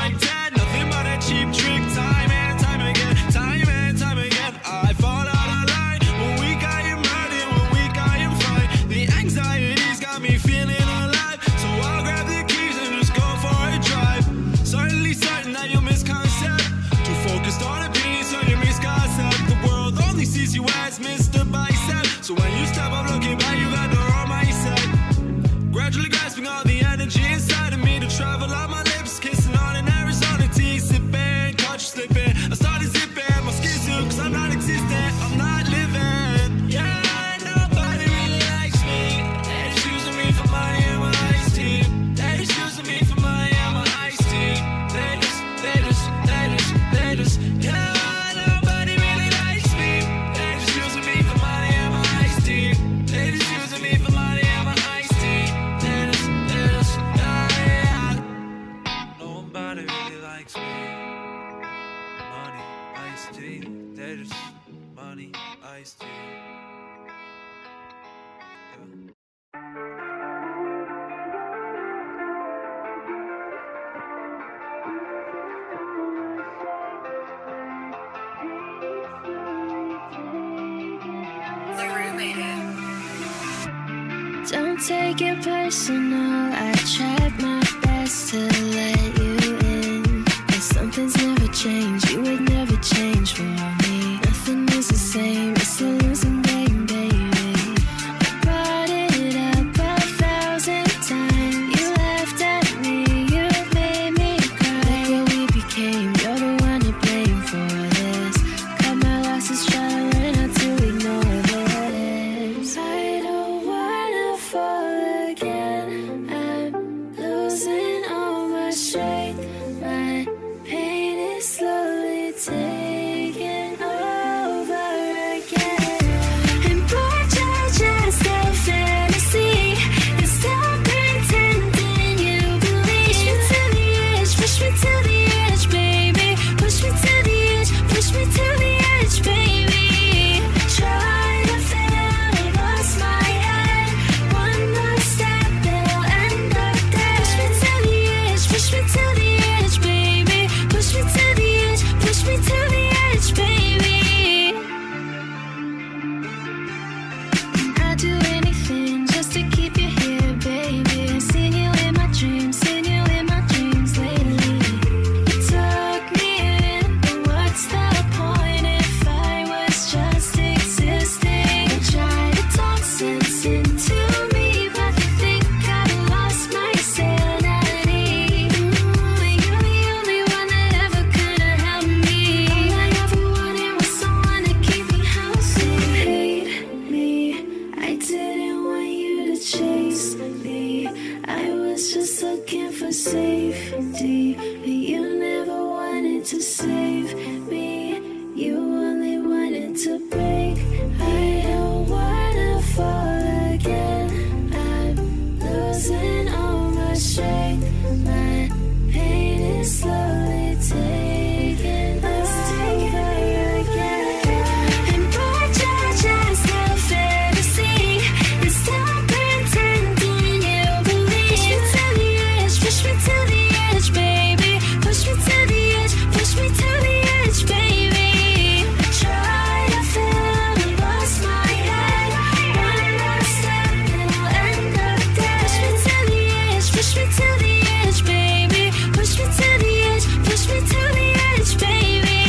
like that. Nothing but a cheap trick. Time and time again, time and time again. I fall out of line. One week I am running, one week I am fine. The anxiety's got me feeling alive. So I'll grab the keys and just go for a drive. Certainly certain that you'll misconcept. Too focused on opinions on your misconcept. The world only sees you as Mr. Bicep. So when you step up looking back, you got the wrong mindset. Gradually grasping all the energy inside of me to travel on my lips, kissing on an Arizona tea, sipping, caught you slipping. I started zipping my skis too, cause I'm not existent, I'm not living. Yeah, nobody really likes me. They're just using me for money and my iced tea. They're just using me for money and my iced tea. They just, yeah, nobody really likes me. They're just using me for money and my iced tea. They just using me for money and my iced tea. Nobody really likes me. Money, iced tea. They just money, iced tea. Don't take it personal, I tried my best to let you in. But something's never changed, you would never change for me. Nothing is the same, it's a losing game, baby. I brought it up 1,000 times. You laughed at me, you made me cry. Look what we became, you're the one to blame for this. Cut my losses, try to learn how to ignore this. I don't wanna fall again, I'm losing all my strength. My pain is slowly taking over again. And boy, just a fantasy. And stop pretending you believe. Push me to the edge, baby. Push me to the edge, push me to the edge, baby. Try to fail, lost my head. One more step, it'll end up dead. Push me to the edge, push me to the edge, baby. Push me to the edge, push me to the edge, baby. I'd do anything just to keep you here, baby. I've seen you in my dreams, seen you in my dreams lately. You took me in, but what's the point if I was just existing? You try to talk sense into me, but you think I've lost my sanity. You're the only one that ever could have helped me. All I ever wanted was someone to keep me healthy. Hate me, I didn't want you to chase me. I was just looking for safety, but you never wanted to save me. You only wanted to break. I don't wanna fall again. I'm losing all my strength. My pain is slowly taking over again. And boy, just a fantasy. And stop pretending you believe. Push me to the edge, baby. Push me to the edge, push me to the edge, baby. I tried to fail, lost my head. One more step, it'll end up dead. Push me to the edge, push me to the edge, baby. Push me to the edge, push me to the edge, baby.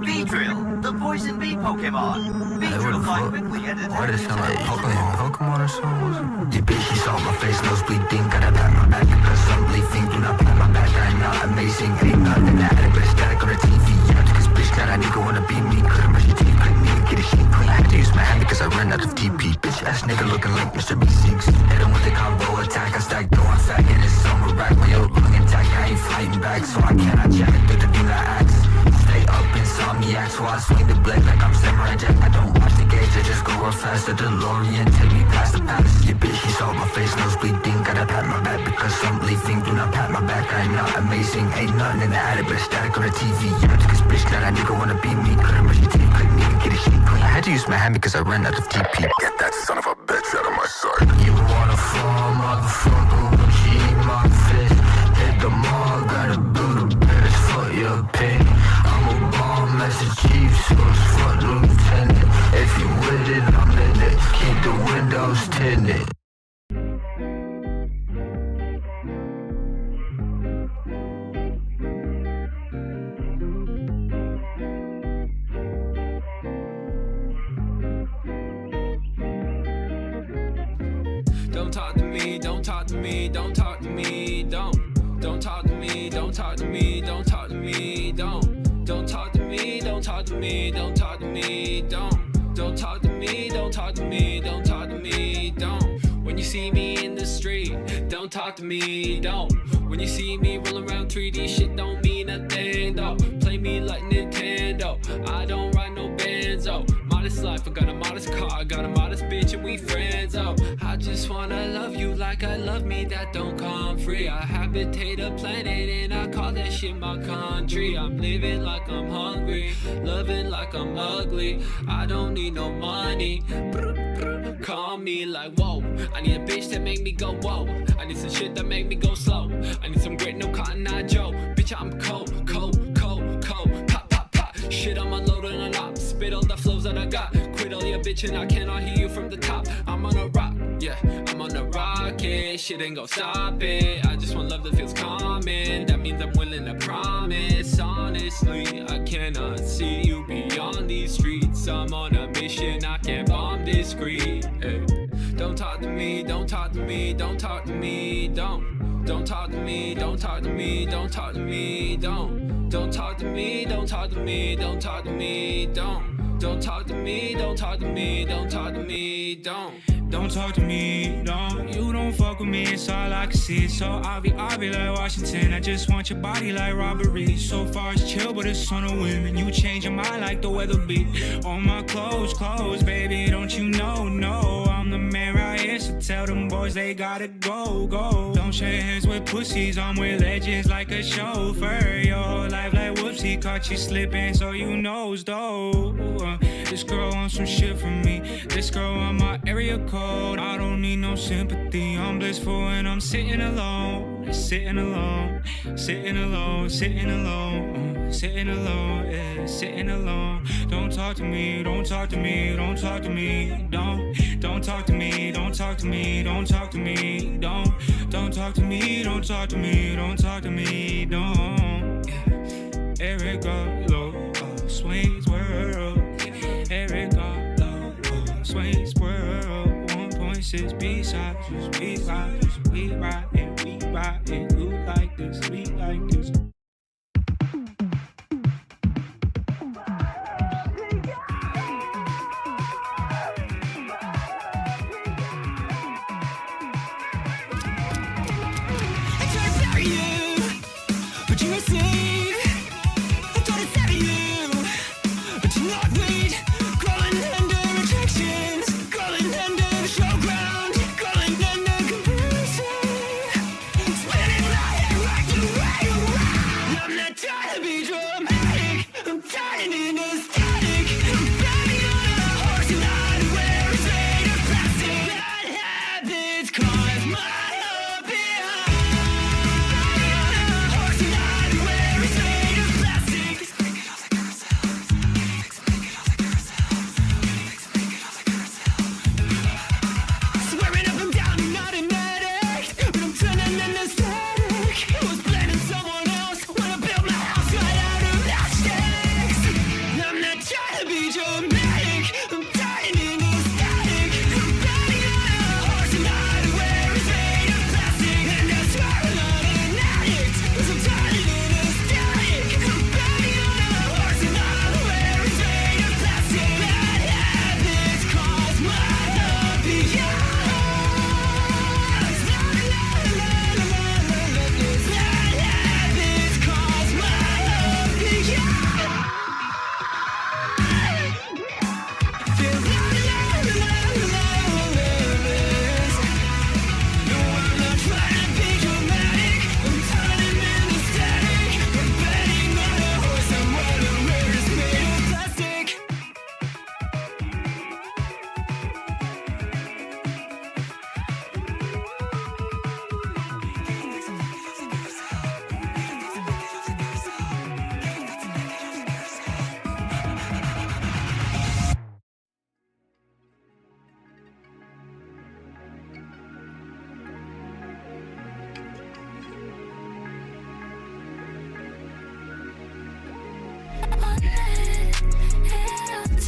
Beedrill, the poison bee Pokemon. Beedrill fight quickly and Why did it sound like attack. Pokemon or something? Your bitch, she saw my face, nose bleeding. Gotta pat my back because I'm leaving. Do not pat my back, I'm not amazing. Ain't nothing that I but static on the TV. Yeah, because bitch, that I nigga wanna be me. Couldn't brush your teeth, couldn't even get a shit clean. I had to use my hand because I ran out of TP. Bitch ass nigga looking like Mr. B6. Hit him with the combo attack. I stack though I'm fat in his summer rack. My old lung intact, I ain't fighting back, so I cannot jack it through the do not axe. Stay up, insomniacs, while I swing the blade like I'm Samurai Jack. I don't watch the gauge, I just go real fast. The DeLorean take me past the palace. Your bitch, she saw my face, nose bleeding. Gotta pat my back because I'm leaving. Do not pat my back, I'm not amazing. Ain't nothing in the attic, but static on the TV. Yeah, because bitch, that I nigga wanna be me. Couldn't brush your teeth, couldn't even get a shit clean. I had to use my hand because I ran out of TP. Get that son of a bitch out of my sight. You wanna fall, motherfucker when she eat my fist. Hit the mall, gotta do the best for your penny. I'm a bomb as a chief, so it's fuck lieutenant. If you with it, I'm in it. Keep the windows tinted. Don't talk to me, don't talk to me, don't talk to me, don't talk to me, don't talk to me, don't talk to me, don't talk to me, don't talk to me, don't talk to me, don't talk to me, don't talk to me, don't talk to me, don't. When you see me in the street, don't talk to me, don't. When you see me rolling around 3D shit don't mean a thing, though. Play me like Nintendo, I don't ride no Benzo. Modest life, I got a modest car, I got a modest bitch and we friends, oh. I just wanna love you like I love me, that don't come free. I habitate a planet and I call that shit my country. I'm living like I'm hungry, loving like I'm ugly. I don't need no money, call me like whoa. I need a bitch that make me go whoa. I need some shit that make me go slow. I need some grit, no Cotton Eye Joe. Bitch, I'm cold, cold, cold, cold. Pop, pop, pop. Shit, I'm unloading on up. Spit all the flows that I got. Quit all your bitch and I cannot hear you from the top. I'm on a rock, yeah, I'm on a rocket. Shit ain't gon' stop it. I just want love that feels common. That means I'm willing to promise. Honestly, I cannot see you beyond these streets. I'm on a mission, I can't bomb discreet. Ay. Don't talk to me, don't talk to me, don't talk to me, don't talk to me, don't talk to me, don't talk to me, don't talk to me, don't talk to me, don't talk to me, don't talk to me, don't talk to me, don't talk to me, Don't talk to me, don't. You don't fuck with me, it's all I can see. So I'll be like Washington. I just want your body like robbery. So far it's chill, but it's on a whim. And you change your mind like the weather be. On my clothes, baby, don't you know, no. I'm the man right here, so tell them boys they gotta go. Don't shake hands with pussies, I'm with legends like a chauffeur. Your whole life like whoopsie, caught you slipping, so you knows though. This girl wants some shit from me. This girl on my area code. I don't need no sympathy. I'm blissful and I'm sitting alone. Sitting alone, sitting alone, sitting alone, sitting alone, yeah, sitting alone. Don't talk to me, don't talk to me, don't talk to me, don't talk to me, don't talk to me, don't talk to me, don't talk to me, don't talk to me, don't talk to me, don't. Eric got low, swings world. Eric got low, swings world. 1.6 B-sides, just we ride, we ride, and you like this, we like this.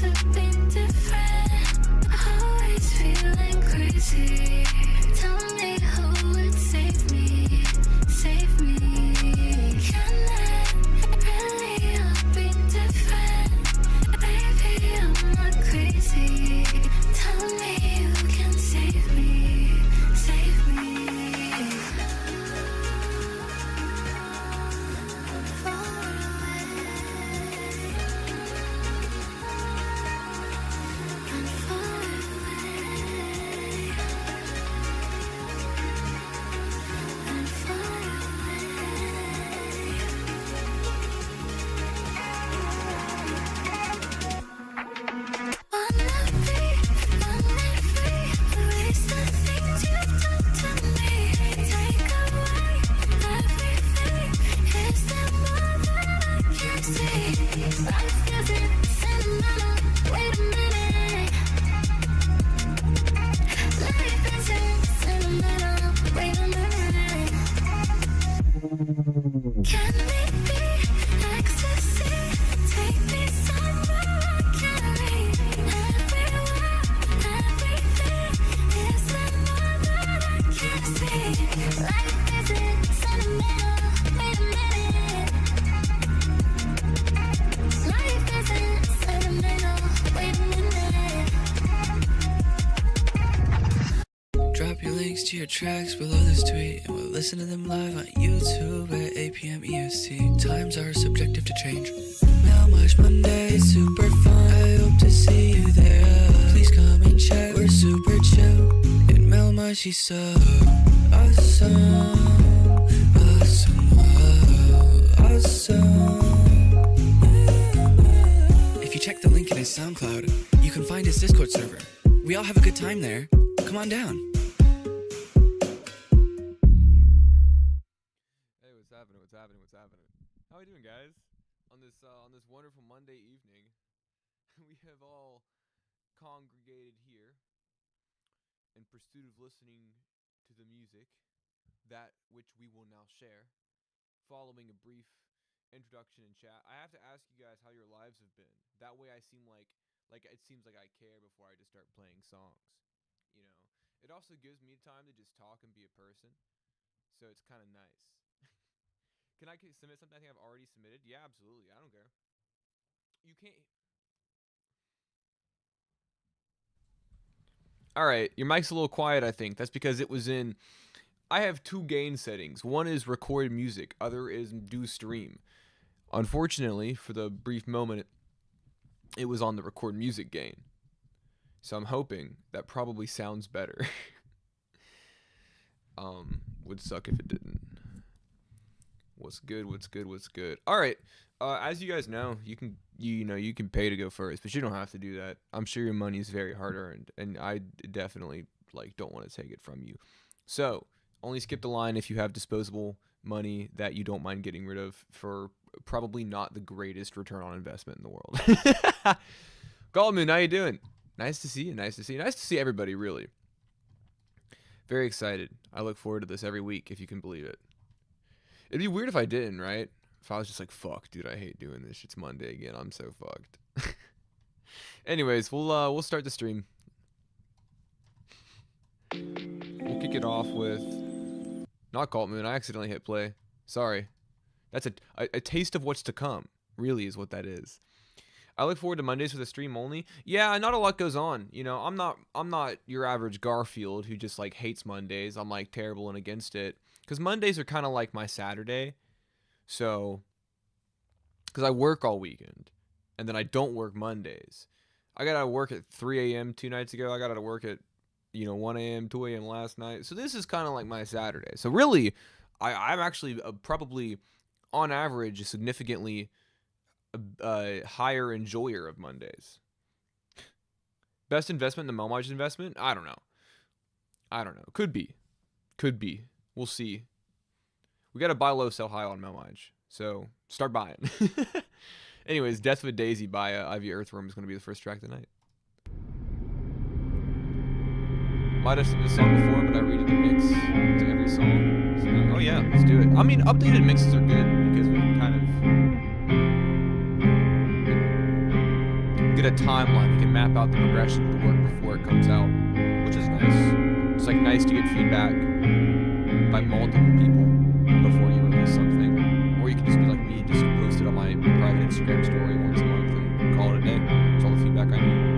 have been different. Always feeling crazy. Tell me who would save me, save me. Can it really all be different? Baby, I'm not crazy. Tell me you can save me, save me. I'm far away. I'm far away. I'm far away. Wanna be free. Erase the things you've done to me. Take away everything. Is there more that I can't see? Life isn't sentimental. Wait a minute. Life isn't sentimental. Wait a minute. Can it be ecstasy? Take me somewhere I can't reach. Everywhere, everything. Is there more that I can't see? Life isn't sentimental. Wait a minute. Life isn't sentimental. Wait a minute. Drop your links to your tracks below this tweet, and we'll listen to them live on YouTube at 8 p.m. EST. Times are subjective to change. Melmige Monday, super fun. I hope to see you there. Please come and check. We're super chill. And Melmige, she's so awesome. Awesome. Awesome. If you check the link in his SoundCloud, you can find his Discord server. We all have a good time there. Come on down. Hey, what's happening? What's happening? What's happening? How are you doing, guys? On this wonderful Monday evening, we have all congregated here in pursuit of listening to the music, that which we will now share, following a brief introduction and chat. I have to ask you guys how your lives have been. That way I seem like it seems like I care before I just start playing songs. You know, it also gives me time to just talk and be a person, so it's kind of nice. Can I submit something I think I've already submitted? Yeah, absolutely. I don't care. You can't. All right, your mic's a little quiet, I think. That's because it was in. I have two gain settings. One is record music, other is do stream. Unfortunately, for the brief moment, it was on the record music gain. So I'm hoping that probably sounds better. Would suck if it didn't. What's good? What's good? What's good? All right. As you guys know, you can pay to go first, but you don't have to do that. I'm sure your money is very hard earned, and I definitely don't want to take it from you. So only skip the line if you have disposable money that you don't mind getting rid of for probably not the greatest return on investment in the world. Goldmoon, how you doing? Nice to see you. Nice to see you. Nice to see everybody, really. Very excited. I look forward to this every week, if you can believe it. It'd be weird if I didn't, right? If I was just like, fuck, dude, I hate doing this. It's Monday again. I'm so fucked. Anyways, we'll start the stream. We'll kick it off with not Goldmoon. I accidentally hit play. Sorry. That's a taste of what's to come. Really is what that is. I look forward to Mondays for the stream only. Yeah, not a lot goes on. You know, I'm not your average Garfield who just hates Mondays. I'm terrible and against it. Because Mondays are kind of like my Saturday. So, because I work all weekend. And then I don't work Mondays. I got out of work at 3 a.m. 2 nights ago. I got out of work at, 1 a.m., 2 a.m. last night. So this is kind of like my Saturday. So really, I'm actually probably, on average, a significantly higher enjoyer of Mondays. Best investment in the Melmige investment? I don't know. Could be. We'll see. We got to buy low, sell high on Melmige. So start buying. Anyways, Death of a Daisy by Ivy Earthworm is going to be the first track tonight. Might have seen this song before, but I redid the mix to every song. So, oh yeah, let's do it. I mean, updated mixes are good because we can kind of get a timeline. We can map out the progression of the work before it comes out, which is nice. It's like nice to get feedback by multiple people before you release something. Or you can just be like me and just post it on my private Instagram story once a month and call it a day. That's all the feedback I need.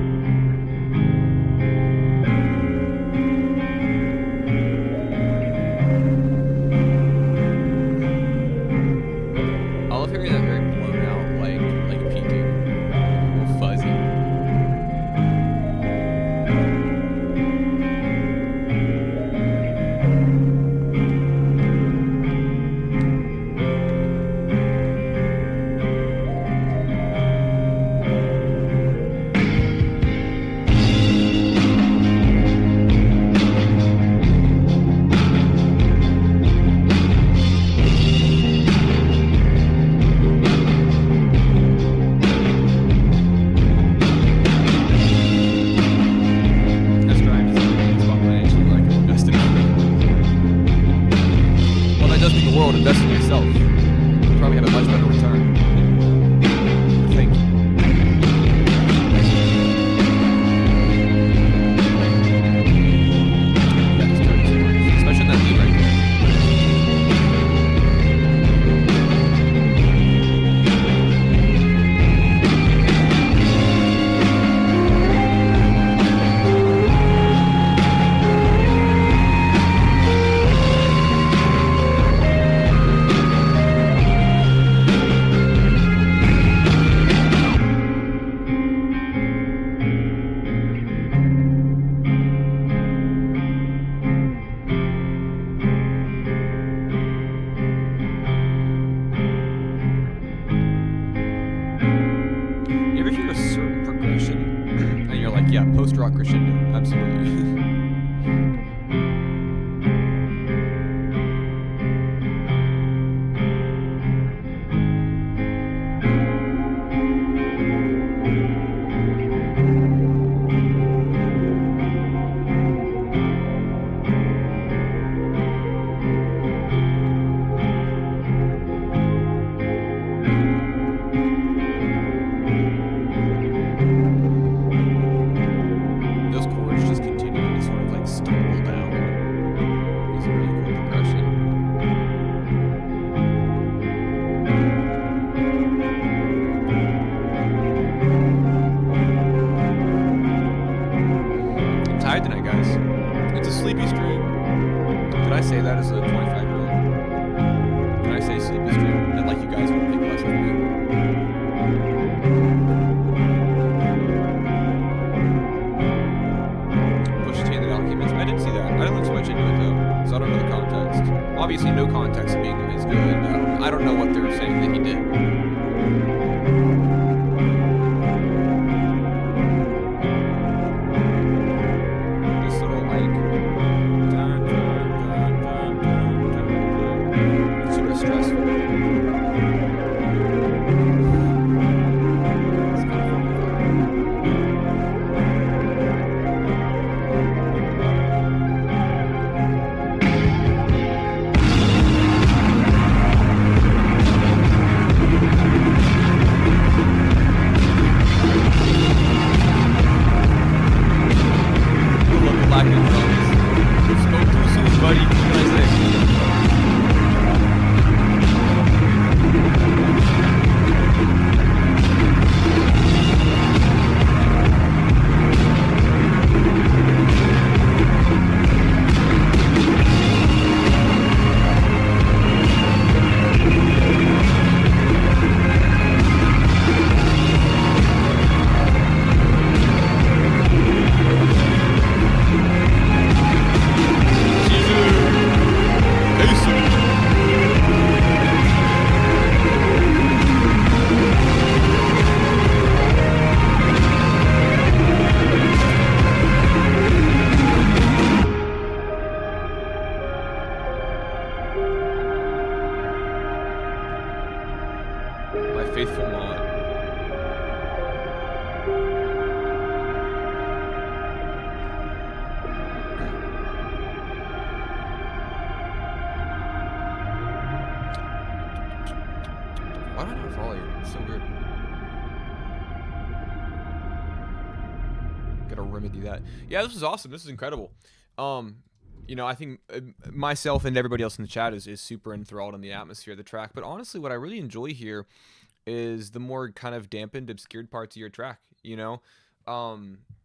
I love hearing that very blown out, like peaking. Real fuzzy. Invest in yourself. You'll probably have a much better return. Thank you. That's good. Especially that lead right there. A certain progression and you're like, yeah, post-rock crescendo, absolutely. Tonight, guys. It's a sleepy stream. Could I say that as a 25-year-old? Can I say sleepy stream? And like you guys would think less of me. Pusha T and the Alchemist. I didn't see that. I didn't look too much into it though, so I don't know the context. Obviously, no context being that he's good. I don't know what they're saying that he did. faithful mod. Why do I not follow you? It's so weird. remedy that. Yeah, this was awesome. This is incredible. You know, I think myself and everybody else in the chat is super enthralled in the atmosphere of the track. But honestly, what I really enjoy here is the more kind of dampened, obscured parts of your track. You know,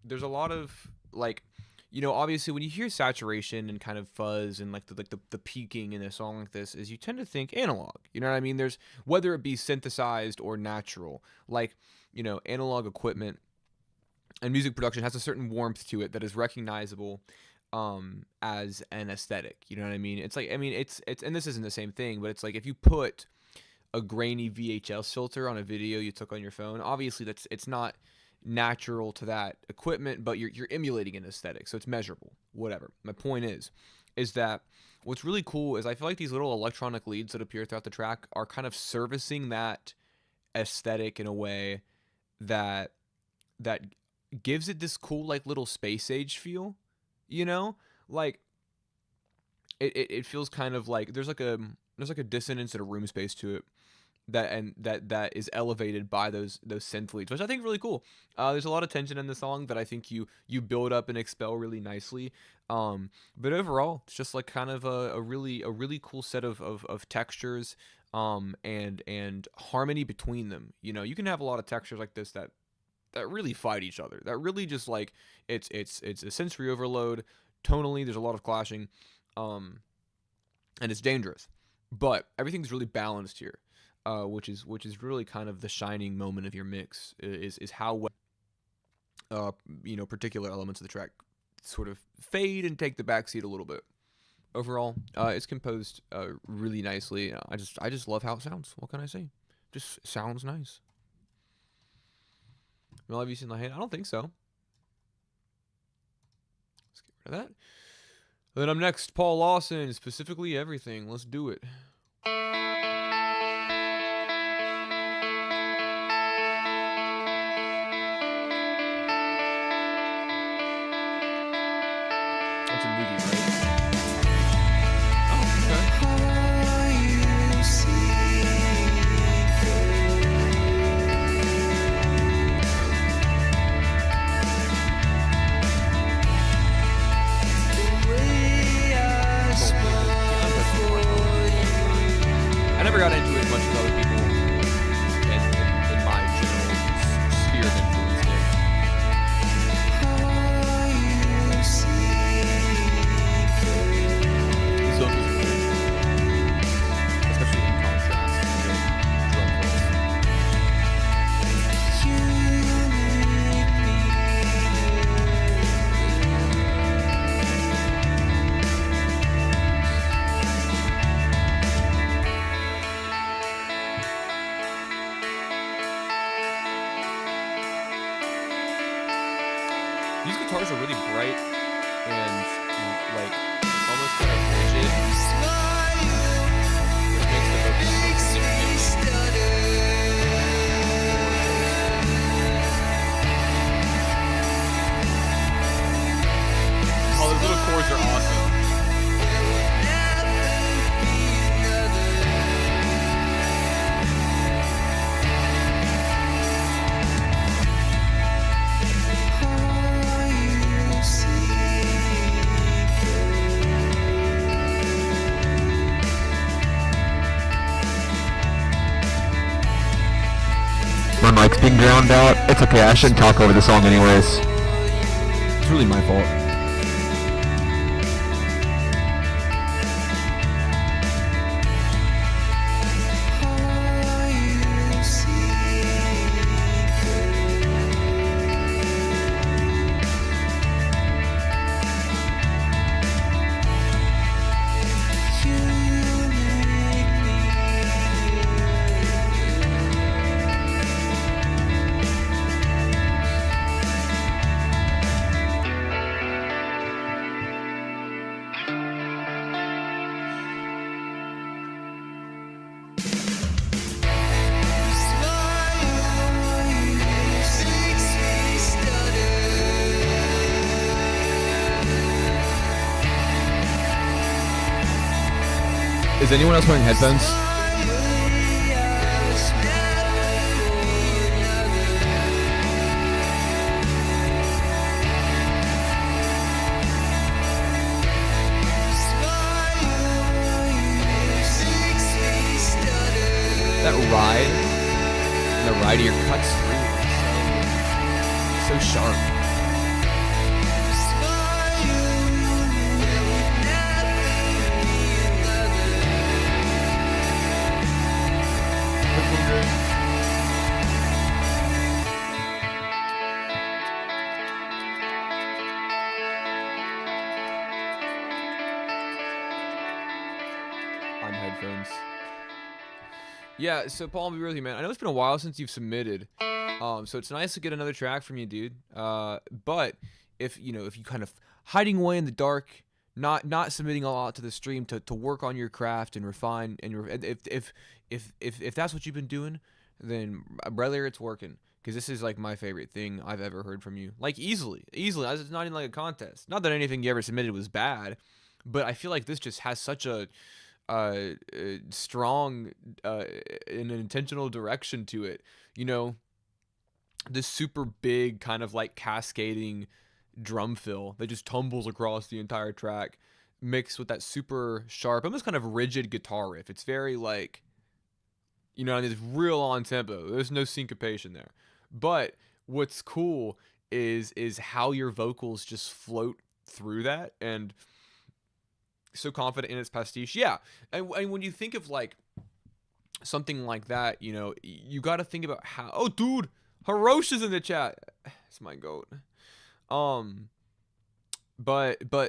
there's a lot of like, you know, obviously when you hear saturation and kind of fuzz and like the peaking in a song like this, is you tend to think analog. You know what I mean? There's, whether it be synthesized or natural, like, you know, analog equipment and music production has a certain warmth to it that is recognizable as an aesthetic. You know what I mean? It's like, I mean, it's and this isn't the same thing, but it's like if you put a grainy VHS filter on a video you took on your phone, obviously it's not natural to that equipment, but you're emulating an aesthetic, so it's measurable. Whatever. My point is that what's really cool is I feel like these little electronic leads that appear throughout the track are kind of servicing that aesthetic in a way that gives it this cool like little space age feel. You know, like it feels kind of like there's like a dissonance and a room space to it that is elevated by those synth leads, which I think is really cool. There's a lot of tension in the song that I think you build up and expel really nicely. But overall, it's just like kind of a really cool set of textures and harmony between them. You know, you can have a lot of textures like this that really fight each other. That really just like it's a sensory overload. Tonally, there's a lot of clashing, and it's dangerous. But everything's really balanced here, which is really kind of the shining moment of your mix. Is how well, you know, particular elements of the track sort of fade and take the backseat a little bit. Overall, it's composed really nicely. I just love how it sounds. What can I say? Just sounds nice. Mel, have you seen the hand? I don't think so. Let's get rid of that. Then I'm next, Paul Lawson, specifically everything. Let's do it. That's a movie, right? Oh, okay. I never got into it as much as other people in my general sphere of influence did. These vocals are good, especially in contrast to the drum fills. These guitars are really bright and like almost kind of rigid, which makes the vocals so oh, those little chords are awesome. My mic's being drowned out. It's okay, I shouldn't talk over the song anyways. It's really my fault. Is anyone else wearing headphones? That ride, and the ride here cuts through. So sharp. On headphones. Yeah, so Paul, I'll be really, man, I know it's been a while since you've submitted, so it's nice to get another track from you, dude. But if you kind of hiding away in the dark, not submitting a lot to the stream to work on your craft and refine, and if that's what you've been doing, then brother, it's working. Because this is like my favorite thing I've ever heard from you. Like easily. It's not even like a contest. Not that anything you ever submitted was bad, but I feel like this just has such a strong and intentional direction to it. This super big kind of like cascading drum fill that just tumbles across the entire track, mixed with that super sharp, almost kind of rigid guitar riff. It's very like, it's real on tempo. There's no syncopation there. But what's cool is how your vocals just float through that, and so confident in its pastiche. Yeah. And when you think of like something like that, you got to think about how, oh dude, Hirosh is in the chat. It's my goat. But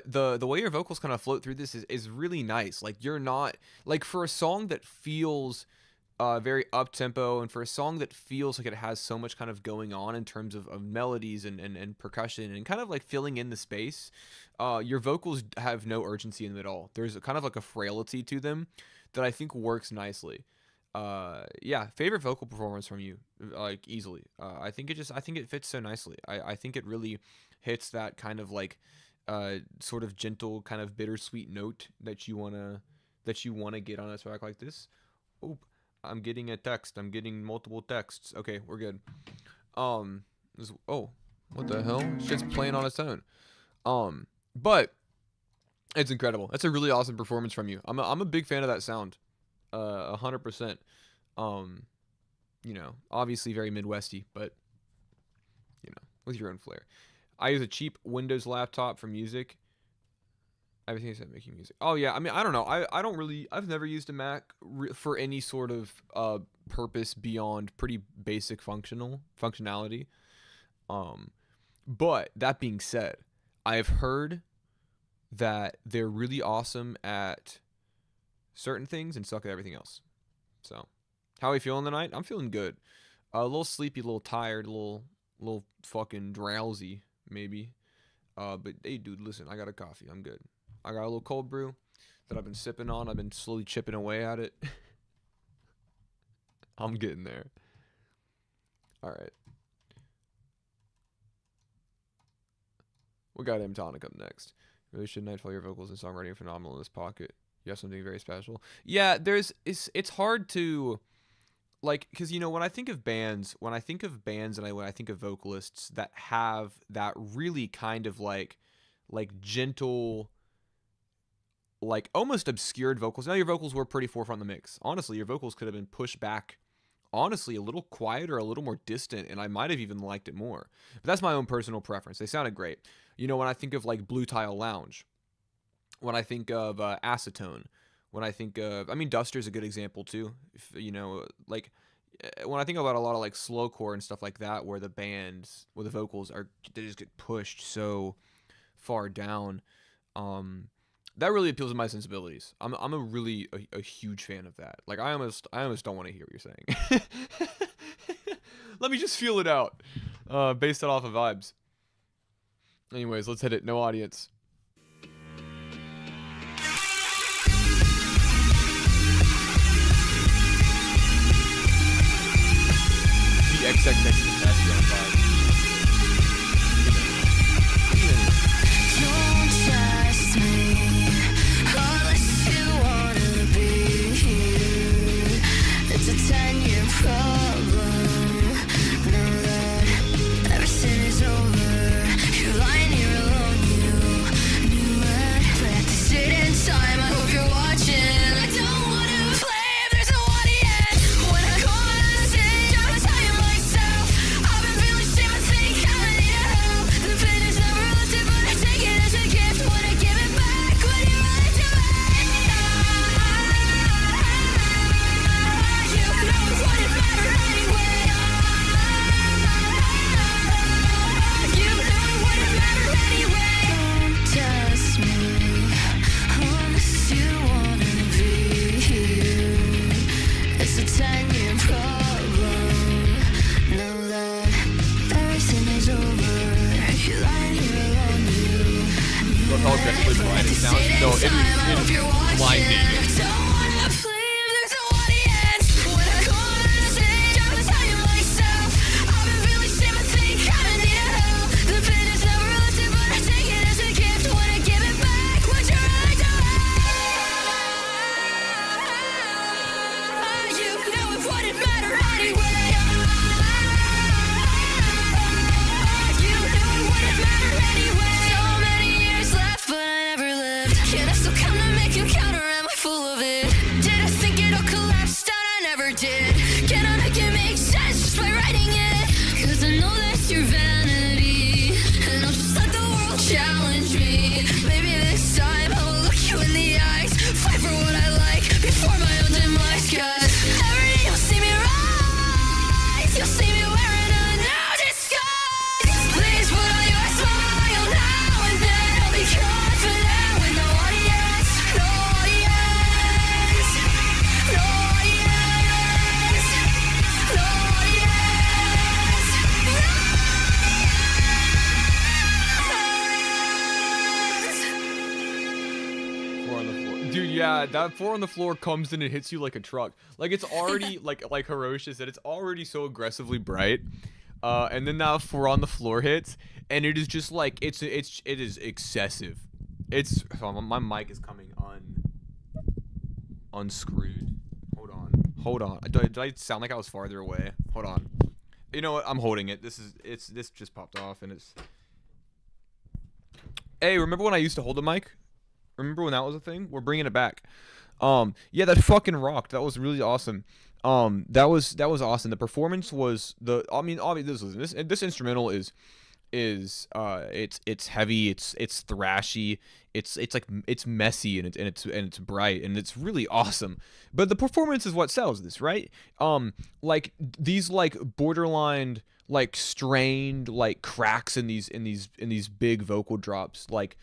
the way your vocals kind of float through this is really nice. Like you're not like, for a song that feels very up tempo, and for a song that feels like it has so much kind of going on in terms of melodies and percussion and kind of like filling in the space, your vocals have no urgency in them at all. There's kind of like a frailty to them that I think works nicely. Yeah, favorite vocal performance from you, like easily. I think it fits so nicely. I think it really hits that kind of like sort of gentle kind of bittersweet note that you wanna get on a track like this. Oop. I'm getting a text. I'm getting multiple texts. Okay, we're good. Oh, what the hell? Shit's playing on its own. But it's incredible. That's a really awesome performance from you. I'm a big fan of that sound. 100%. Obviously very Midwesty, but with your own flair. I use a cheap Windows laptop for music. Everything is making music. Oh yeah, I mean, I don't know. I've never used a Mac for any sort of purpose beyond pretty basic functionality. But that being said, I have heard that they're really awesome at certain things and suck at everything else. So, how are you feeling tonight? I'm feeling good. A little sleepy, a little tired, a little fucking drowsy maybe. But hey, dude, listen, I got a coffee. I'm good. I got a little cold brew that I've been sipping on. I've been slowly chipping away at it. I'm getting there. All right. We got M Tonic up next. Really should Nightfall, your vocals and songwriting are phenomenal in this pocket. You have something very special. Yeah, it's hard to like, because when I think of bands and when I think of vocalists that have that really kind of like gentle, like almost obscured vocals. Now your vocals were pretty forefront in the mix. Honestly, your vocals could have been pushed back, honestly, a little quieter, a little more distant, and I might have even liked it more. But that's my own personal preference. They sounded great. When I think of like Blue Tile Lounge, when I think of Acetone, when I think of, Duster's a good example too. Like when I think about a lot of like slowcore and stuff like that, where the vocals they just get pushed so far down. That really appeals to my sensibilities. I'm a huge fan of that. Like I almost don't want to hear what you're saying. Let me just feel it out, based it off of vibes. Anyways, let's hit it. No audience. The XXX Tentacion vibe. Don't trust me unless you wanna be here. It's a 10-year problem. Know that everything is over. You're lying here alone, you knew it. Practice it in time. I hope you're watching. I don't wanna play if there's no audience. When I Yeah, that 4 on the floor comes in and hits you like a truck. Like it's already like Hiroshi said, it's already so aggressively bright. And then that 4 on the floor hits, and it is just like it is excessive. It's my mic is coming unscrewed. Hold on. Did I sound like I was farther away? Hold on. You know what? I'm holding it. This just popped off, and it's. Hey, remember when I used to hold the mic? Remember when that was a thing? We're bringing it back. Yeah, that fucking rocked. That was really awesome. That was awesome. The performance was this instrumental is it's heavy, it's thrashy, it's messy, and it's bright, and it's really awesome. But the performance is what sells this, right? Like these like borderline like strained like cracks in these big vocal drops, like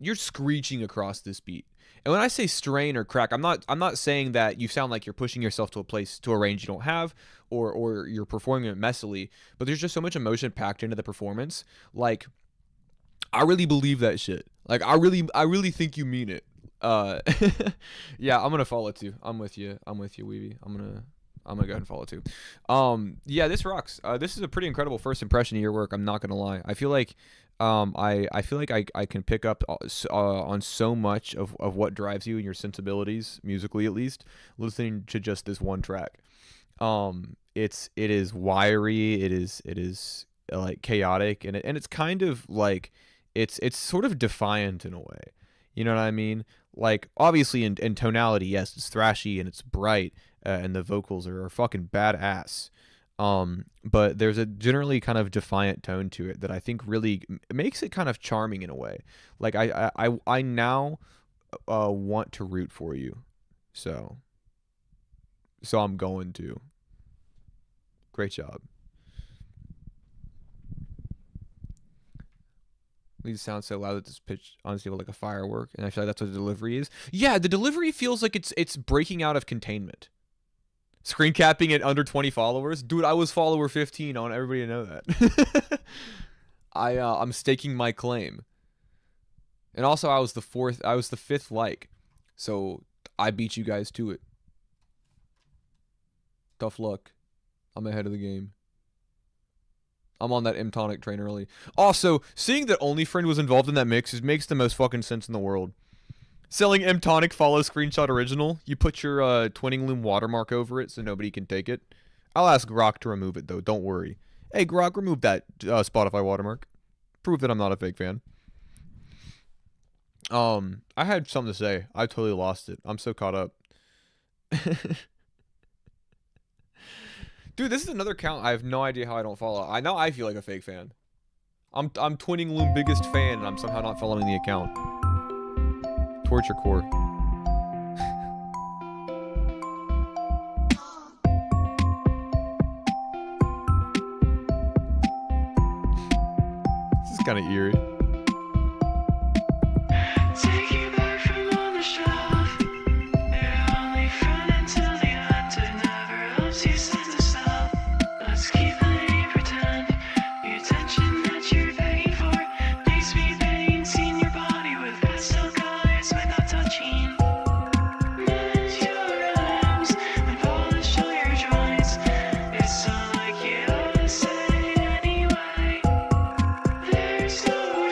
you're screeching across this beat. And when I say strain or crack, I'm not saying that you sound like you're pushing yourself to a range you don't have, or you're performing it messily, but there's just so much emotion packed into the performance. Like, I really believe that shit. Like, I really think you mean it. Yeah, I'm gonna follow too. I'm with you, Weeby. I'm gonna go ahead and follow too. Yeah, this rocks. This is a pretty incredible first impression of your work. I'm not gonna lie. I feel like I feel like I can pick up on so much of what drives you and your sensibilities, musically at least, listening to just this one track. It is wiry, it is like chaotic, and it's kind of like it's sort of defiant in a way. You know what I mean? Like, obviously in tonality, yes, it's thrashy and it's bright, and the vocals are fucking badass. But there's a generally kind of defiant tone to it that I think really makes it kind of charming in a way. Like I now want to root for you, so I'm going to. Great job. These sound so loud that this pitch honestly feel like a firework, and I feel like that's what the delivery is. Yeah, the delivery feels like it's breaking out of containment. Screen capping at under 20 followers, dude. I was follower 15. I want everybody to know that. I'm staking my claim. And also, I was the 5th like, so I beat you guys to it. Tough luck. I'm ahead of the game. I'm on that M-Tonic train early. Also, seeing that OnlyFriend was involved in that mix makes the most fucking sense in the world. Selling M-Tonic follow screenshot original. You put your Twinning Loom watermark over it so nobody can take it. I'll ask Grok to remove it, though. Don't worry. Hey, Grok, remove that Spotify watermark. Prove that I'm not a fake fan. I had something to say. I totally lost it. I'm so caught up. Dude, this is another account I have no idea how I don't follow. I feel like a fake fan. I'm Twinning Loom biggest fan, and I'm somehow not following the account. Torture core. This is kind of eerie. Take you back from on the shelf. Your only friend until the end. It never helps you sense to stop. Let's keep playing pretend. The attention that you're begging for makes me pain. Seeing your body with pastel colors without touching. Bend your arms and polish all your joints. It's all like you ought to say anyway. There's no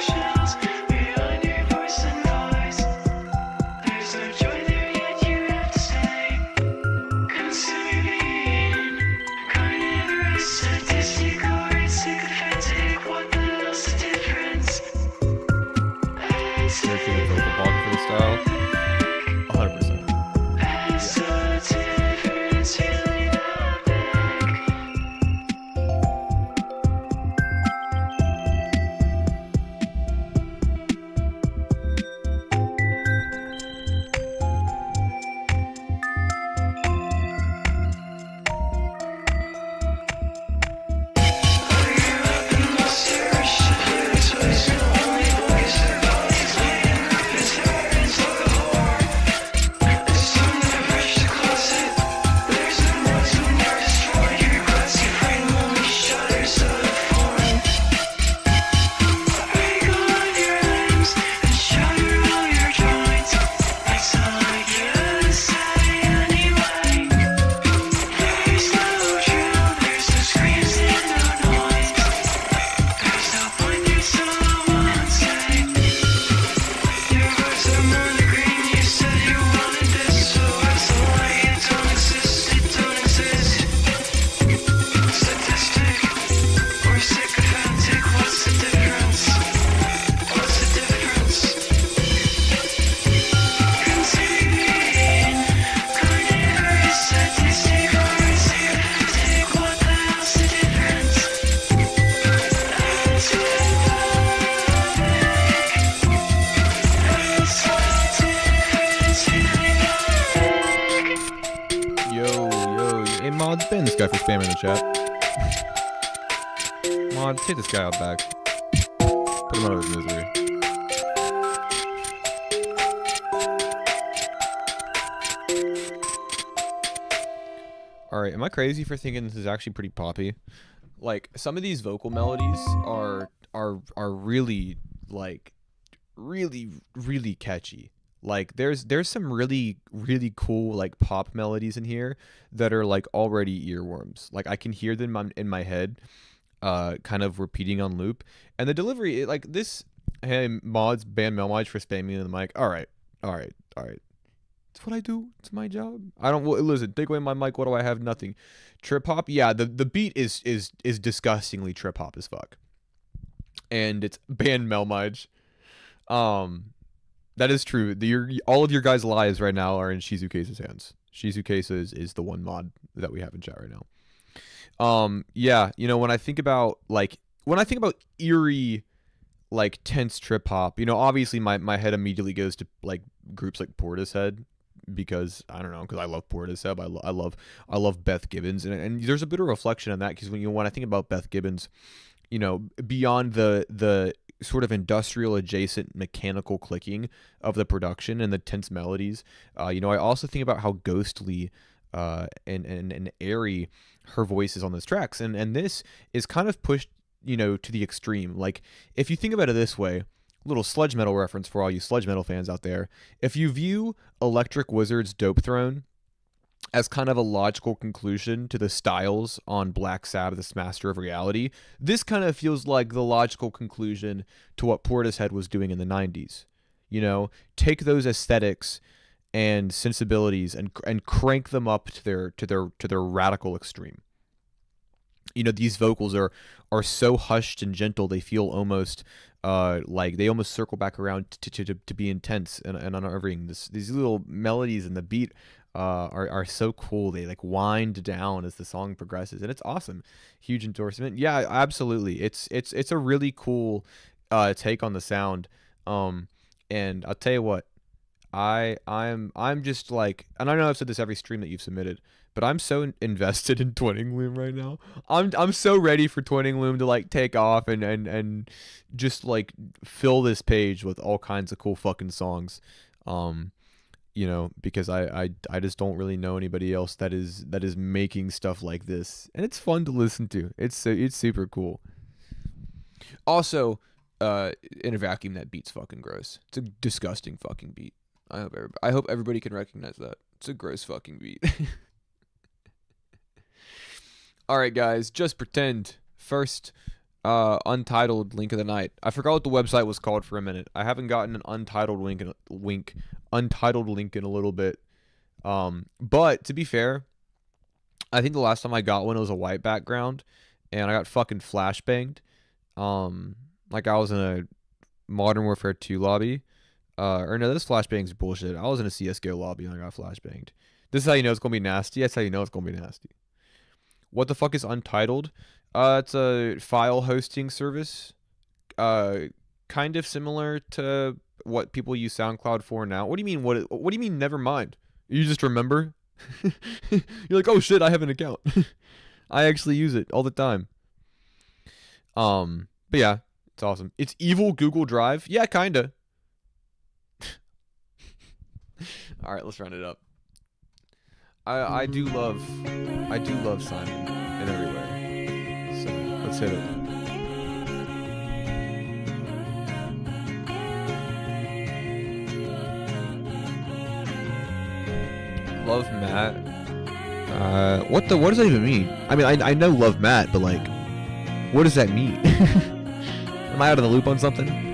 Mods, ban this guy for spamming the chat. Mods, take this guy out back. Put him out of his misery. Alright, am I crazy for thinking this is actually pretty poppy? Like, some of these vocal melodies are really, like, really catchy. Like, there's some really cool, like, pop melodies in here that are, like, already earworms. Like, I can hear them in my head, kind of repeating on loop. And the delivery, like, this, hey, Mods, ban melmige for spamming in the mic. Alright. It's what I do. It's my job. I don't listen. Take away my mic. What do I have? Nothing. Trip hop. Yeah, the beat is disgustingly trip hop as fuck. And it's ban melmige. That is true. All of your guys' lives right now are in Shizukase's hands. Shizukase is the one mod that we have in chat right now. Yeah, you know, when I think about eerie, like, tense trip hop, you know, obviously my head immediately goes to, like, groups like Portishead, because I don't know, because I love Portishead. I love Beth Gibbons, and there's a bit of reflection on that, because when I think about Beth Gibbons, you know, beyond the sort of industrial adjacent mechanical clicking of the production and the tense melodies, you know, I also think about how ghostly and airy her voice is on those tracks, and this is kind of pushed, you know, to the extreme. Like, if you think about it this way, little sludge metal reference for all you sludge metal fans out there, if you view Electric Wizard's Dope Throne as kind of a logical conclusion to the styles on Black Sabbath's Master of Reality, this kind of feels like the logical conclusion to what Portishead was doing in the 90s. You know, take those aesthetics and sensibilities and crank them up to their radical extreme. You know, these vocals are so hushed and gentle, they feel almost like they almost circle back around to be intense and unnerving. These little melodies and the beat are so cool. They, like, wind down as the song progresses, and it's awesome. Huge endorsement. Yeah, absolutely. It's a really cool take on the sound. And I'll tell you what, I'm just like, and I know I've said this every stream that you've submitted, but I'm so invested in Twinning Loom right now. I'm so ready for Twinning Loom to, like, take off and just, like, fill this page with all kinds of cool fucking songs. You know, because I just don't really know anybody else that is making stuff like this, and it's fun to listen to. It's super cool. Also, in a vacuum, that beat's fucking gross. It's a disgusting fucking beat. I hope everybody can recognize that. It's a gross fucking beat. Alright, guys, just pretend. First, untitled link of the night. I forgot what the website was called for a minute. I haven't gotten an untitled link in a little bit. But to be fair, I think the last time I got one, it was a white background, and I got fucking flashbanged. Like, I was in a Modern Warfare 2 lobby. Or no, this flashbang's bullshit. I was in a CSGO lobby and I got flashbanged. This is how you know it's gonna be nasty. That's how you know it's gonna be nasty. What the fuck is Untitled? It's a file hosting service. Kind of similar to what people use SoundCloud for now. What do you mean? What do you mean? Never mind. You just remember? You're like, oh shit, I have an account. I actually use it all the time. But yeah, it's awesome. It's evil Google Drive. Yeah, kinda. All right, let's round it up. I do love Simon in every way. So let's hit it. Love Matt. What does that even mean? I mean, I know love Matt, but, like, what does that mean? Am I out of the loop on something?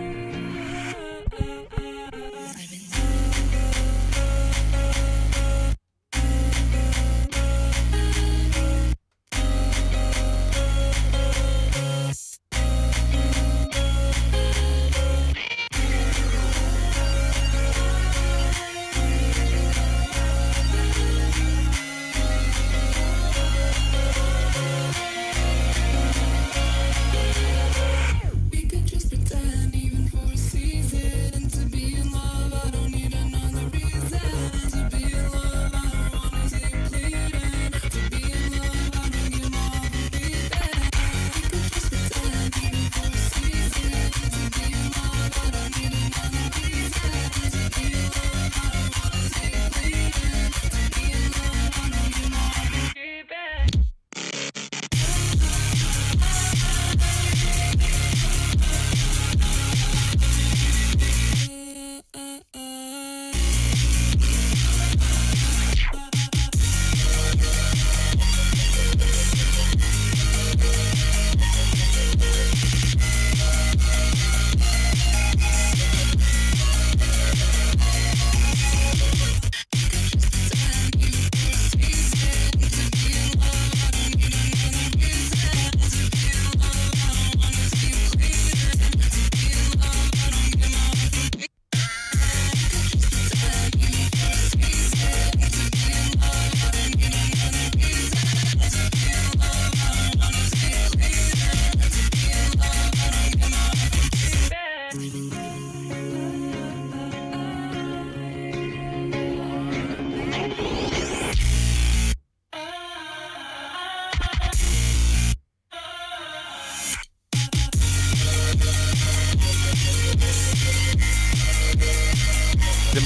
We could just pretend even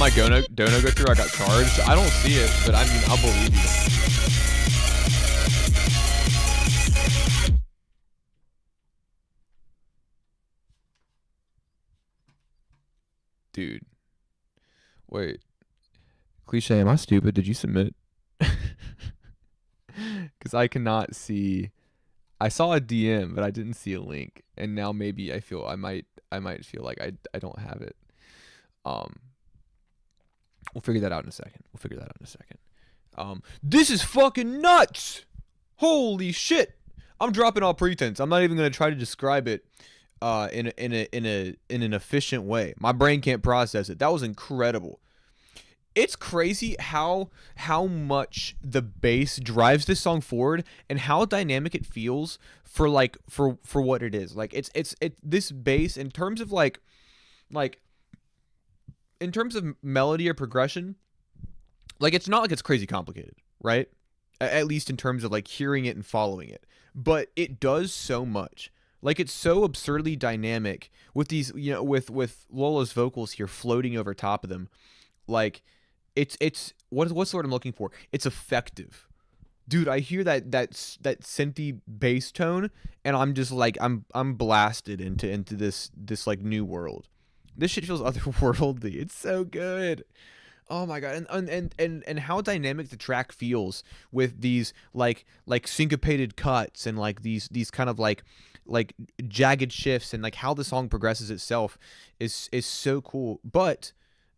my dono go through, I got charged. I don't see it, but I mean, I'll believe you. Dude. Wait. Cliche, am I stupid? Did you submit? Because I cannot see. I saw a DM, but I didn't see a link. And now maybe I feel I might feel like I don't have it. We'll figure that out in a second. This is fucking nuts. Holy shit. I'm dropping all pretense. I'm not even gonna try to describe it in an efficient way. My brain can't process it. That was incredible. It's crazy how much the bass drives this song forward and how dynamic it feels for what it is. Like it's this bass in terms of like in terms of melody or progression, like it's not like it's crazy complicated, right? At least in terms of like hearing it and following it. But it does so much. Like it's so absurdly dynamic with these, you know, with Lola's vocals here floating over top of them. Like it's what's the word I'm looking for? It's effective. Dude, I hear that synthy bass tone and I'm just like I'm blasted into this like new world. This shit feels otherworldly. It's so good. Oh my god. And how dynamic the track feels with these like syncopated cuts and like these kind of like jagged shifts, and like how the song progresses itself is so cool. But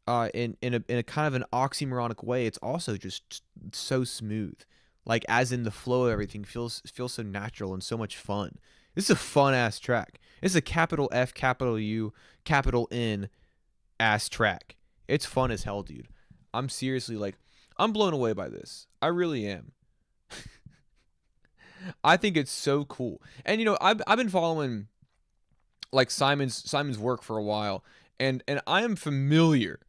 in a kind of an oxymoronic way, it's also just so smooth. Like as in the flow of everything feels so natural and so much fun. This is a fun ass track. This is a capital F, capital U, capital N ass track. It's fun as hell, dude. I'm seriously like, I'm blown away by this. I really am. I think it's so cool. And you know, I've been following like Simon's work for a while, and I am familiar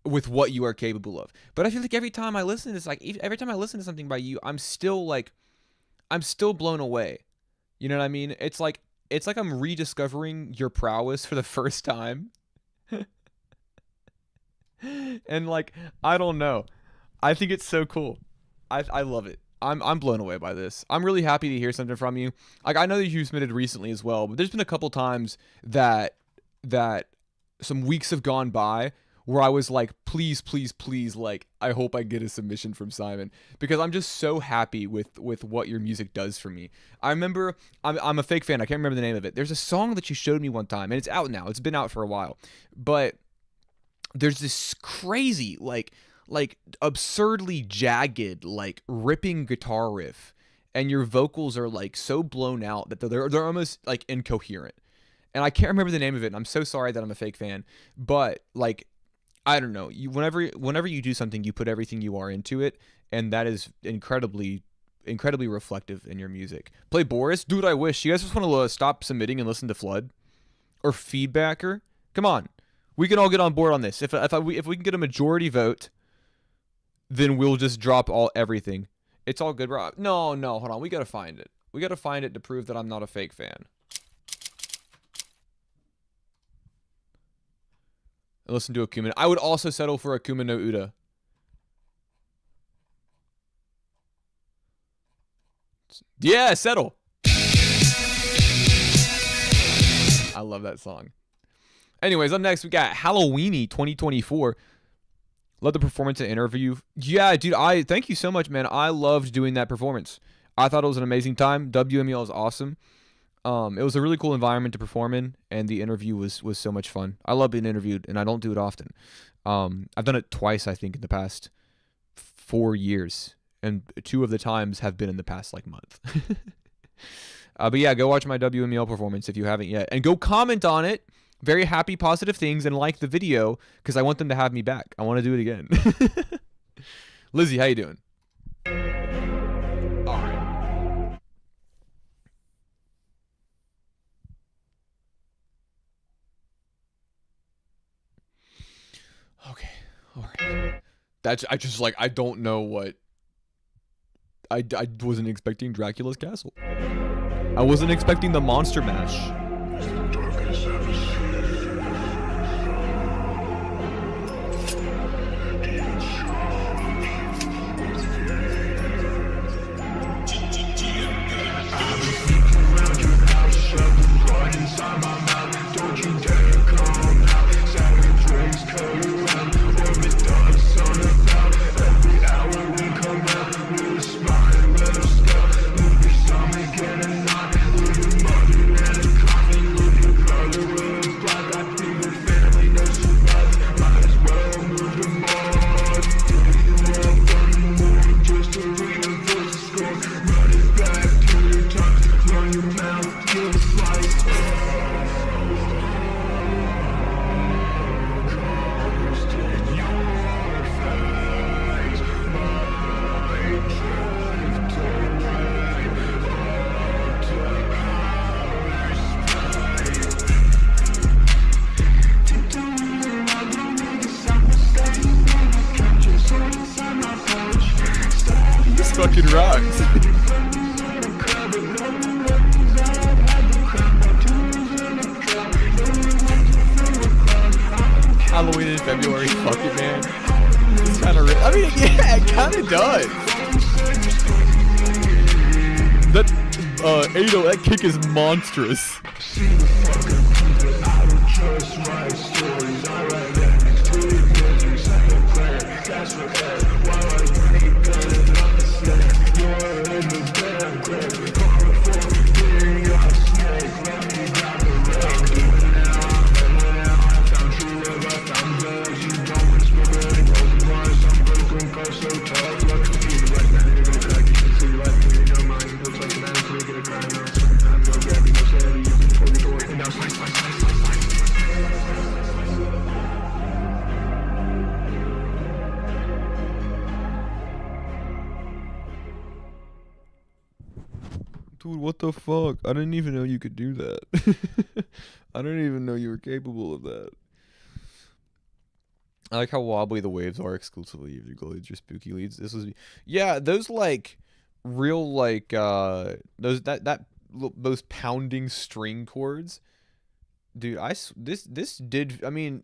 with what you are capable of. But I feel like every time I listen to this, like every time I listen to something by you, I'm still blown away. You know what I mean? It's like I'm rediscovering your prowess for the first time. And like, I don't know. I think it's so cool. I love it. I'm blown away by this. I'm really happy to hear something from you. Like, I know that you submitted recently as well, but there's been a couple times that some weeks have gone by where I was like, please, like, I hope I get a submission from Simon, because I'm just so happy with what your music does for me. I remember, I'm a fake fan. I can't remember the name of it. There's a song that you showed me one time, and it's out now. It's been out for a while, but there's this crazy, like absurdly jagged, like ripping guitar riff, and your vocals are like so blown out that they're almost like incoherent. And I can't remember the name of it, and I'm so sorry that I'm a fake fan, but like, I don't know. Whenever you do something, you put everything you are into it, and that is incredibly reflective in your music. Play Boris, dude. I wish you guys just want to stop submitting and listen to Flood or Feedbacker. Come on, we can all get on board on this. If we can get a majority vote, then we'll just drop everything. It's all good, Rob. No, hold on. We gotta find it. We gotta find it to prove that I'm not a fake fan. Listen to Akuma. I would also settle for Akuma no Uda. Yeah, settle. I love that song. Anyways, up next we got Halloweeny 2024. Love the performance and interview. Yeah, dude, thank you so much, man. I loved doing that performance. I thought it was an amazing time. WMEL is awesome. It was a really cool environment to perform in, and the interview was so much fun. I love being interviewed, and I don't do it often. I've done it twice, I think, in the past 4 years, and 2 of the times have been in the past like month. But yeah, go watch my WMEL performance if you haven't yet, and go comment on it. Very happy, positive things, and like the video, because I want them to have me back. I want to do it again. Lizzie, how you doing? All right. Okay. All right. I don't know what. I wasn't expecting Dracula's castle. I wasn't expecting the Monster Mash. fucking rocks. Halloween in February, fuck it, man. It's kind of, I mean, yeah, it kind of does. That, Ado, that kick is monstrous. Dude, what the fuck? I didn't even know you could do that. I didn't even know you were capable of that. I like how wobbly the waves are exclusively of your glades, your spooky leads. This was, yeah, those like real like those pounding string chords, dude. This did. I mean,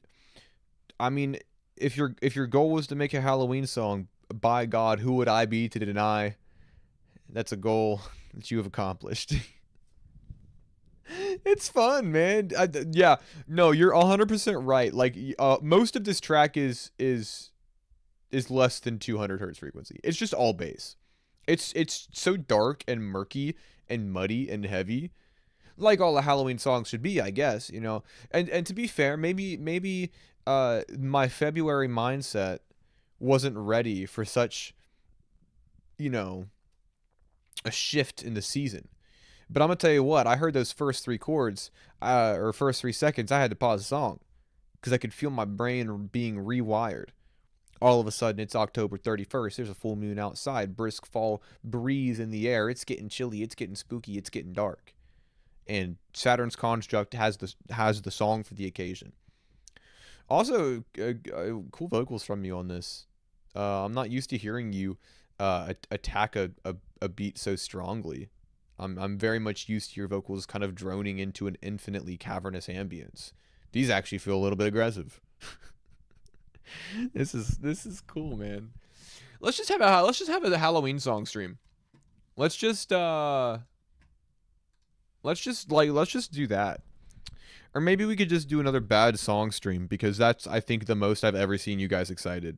if your goal was to make a Halloween song, by God, who would I be to deny? That's a goal that you have accomplished. It's fun, man. Yeah, no, you're 100% right. Like, most of this track is less than 200 hertz frequency. It's just all bass. It's so dark and murky and muddy and heavy, like all the Halloween songs should be, I guess. You know, and to be fair, maybe my February mindset wasn't ready for such, you know, a shift in the season. But I'm gonna tell you what, I heard those first three chords, or first 3 seconds, I had to pause the song because I could feel my brain being rewired. All of a sudden, it's October 31st. There's a full moon outside, brisk fall breeze in the air. It's getting chilly. It's getting spooky. It's getting dark. And Saturn's Construct has the song for the occasion. Also, cool vocals from you on this. I'm not used to hearing you attack a beat so strongly. I'm very much used to your vocals kind of droning into an infinitely cavernous ambience. These actually feel a little bit aggressive. This is cool, man. Let's just have a Halloween song stream. Let's just do that. Or maybe we could just do another bad song stream, because that's, I think, the most I've ever seen you guys excited.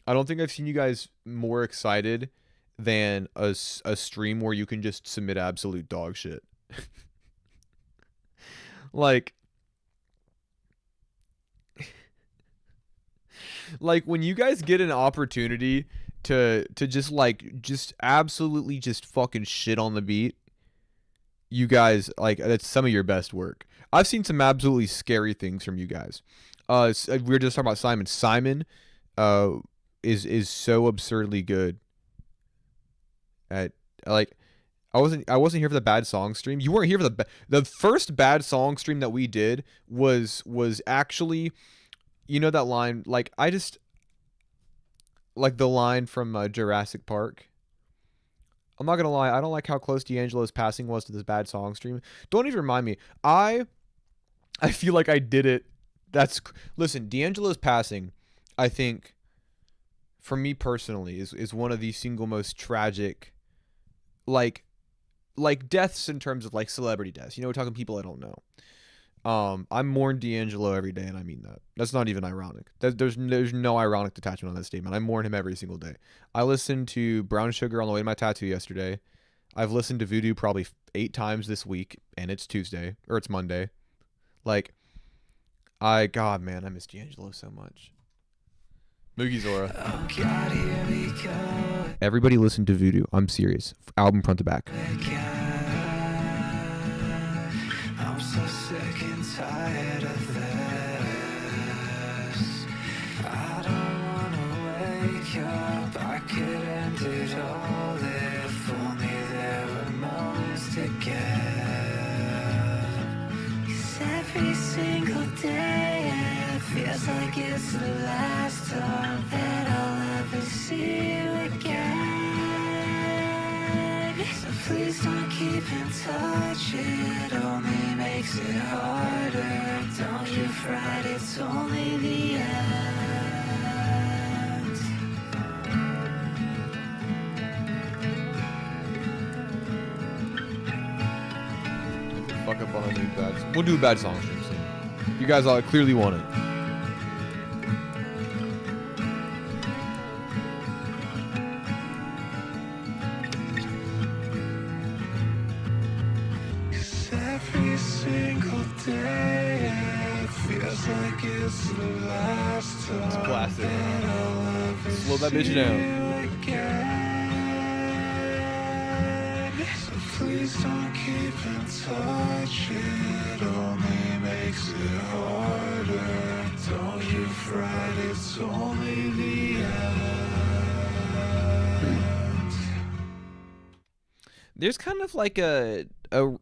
I don't think I've seen you guys more excited than a stream where you can just submit absolute dog shit. Like when you guys get an opportunity to just absolutely just fucking shit on the beat, you guys, like, that's some of your best work. I've seen some absolutely scary things from you guys. We were just talking about Simon. Simon is so absurdly good at, like, I wasn't here for the bad song stream. You weren't here for the first bad song stream that we did was actually, you know, that line, like, like the line from Jurassic Park. I'm not gonna lie, I don't like how close D'Angelo's passing was to this bad song stream. Don't even remind me. I feel like I did it. Listen, D'Angelo's passing, I think, for me personally, is one of the single most tragic, like deaths in terms of, like, celebrity deaths. You know, we're talking people I don't know. I mourn D'Angelo every day, and I mean that. That's not even ironic. There's no ironic detachment on that statement. I mourn him every single day. I listened to Brown Sugar on the way to my tattoo yesterday. I've listened to Voodoo probably 8 times this week, and it's Tuesday, or it's Monday. Like, God, man, I miss D'Angelo so much. Moogie Zora. Oh God, here we go. Everybody listen to Voodoo. I'm serious. Album front to back. I'm so sick and tired of this. I don't wanna wake up. I could end it all if only there were moments to give. 'Cause every single day it feels like it's the last time that I'll ever see you again. keep in touch, it only makes it harder. Don't you fret, it's only the end. Fuck up on a new bad. We'll do a bad song stream soon. You guys all clearly want it. Every single day it feels like it's the last time. It's classic. That I'll ever Slow that bitch see down. you again. So please don't keep in touch, it only makes it harder. Don't you fret, it's only the end. There's kind of like a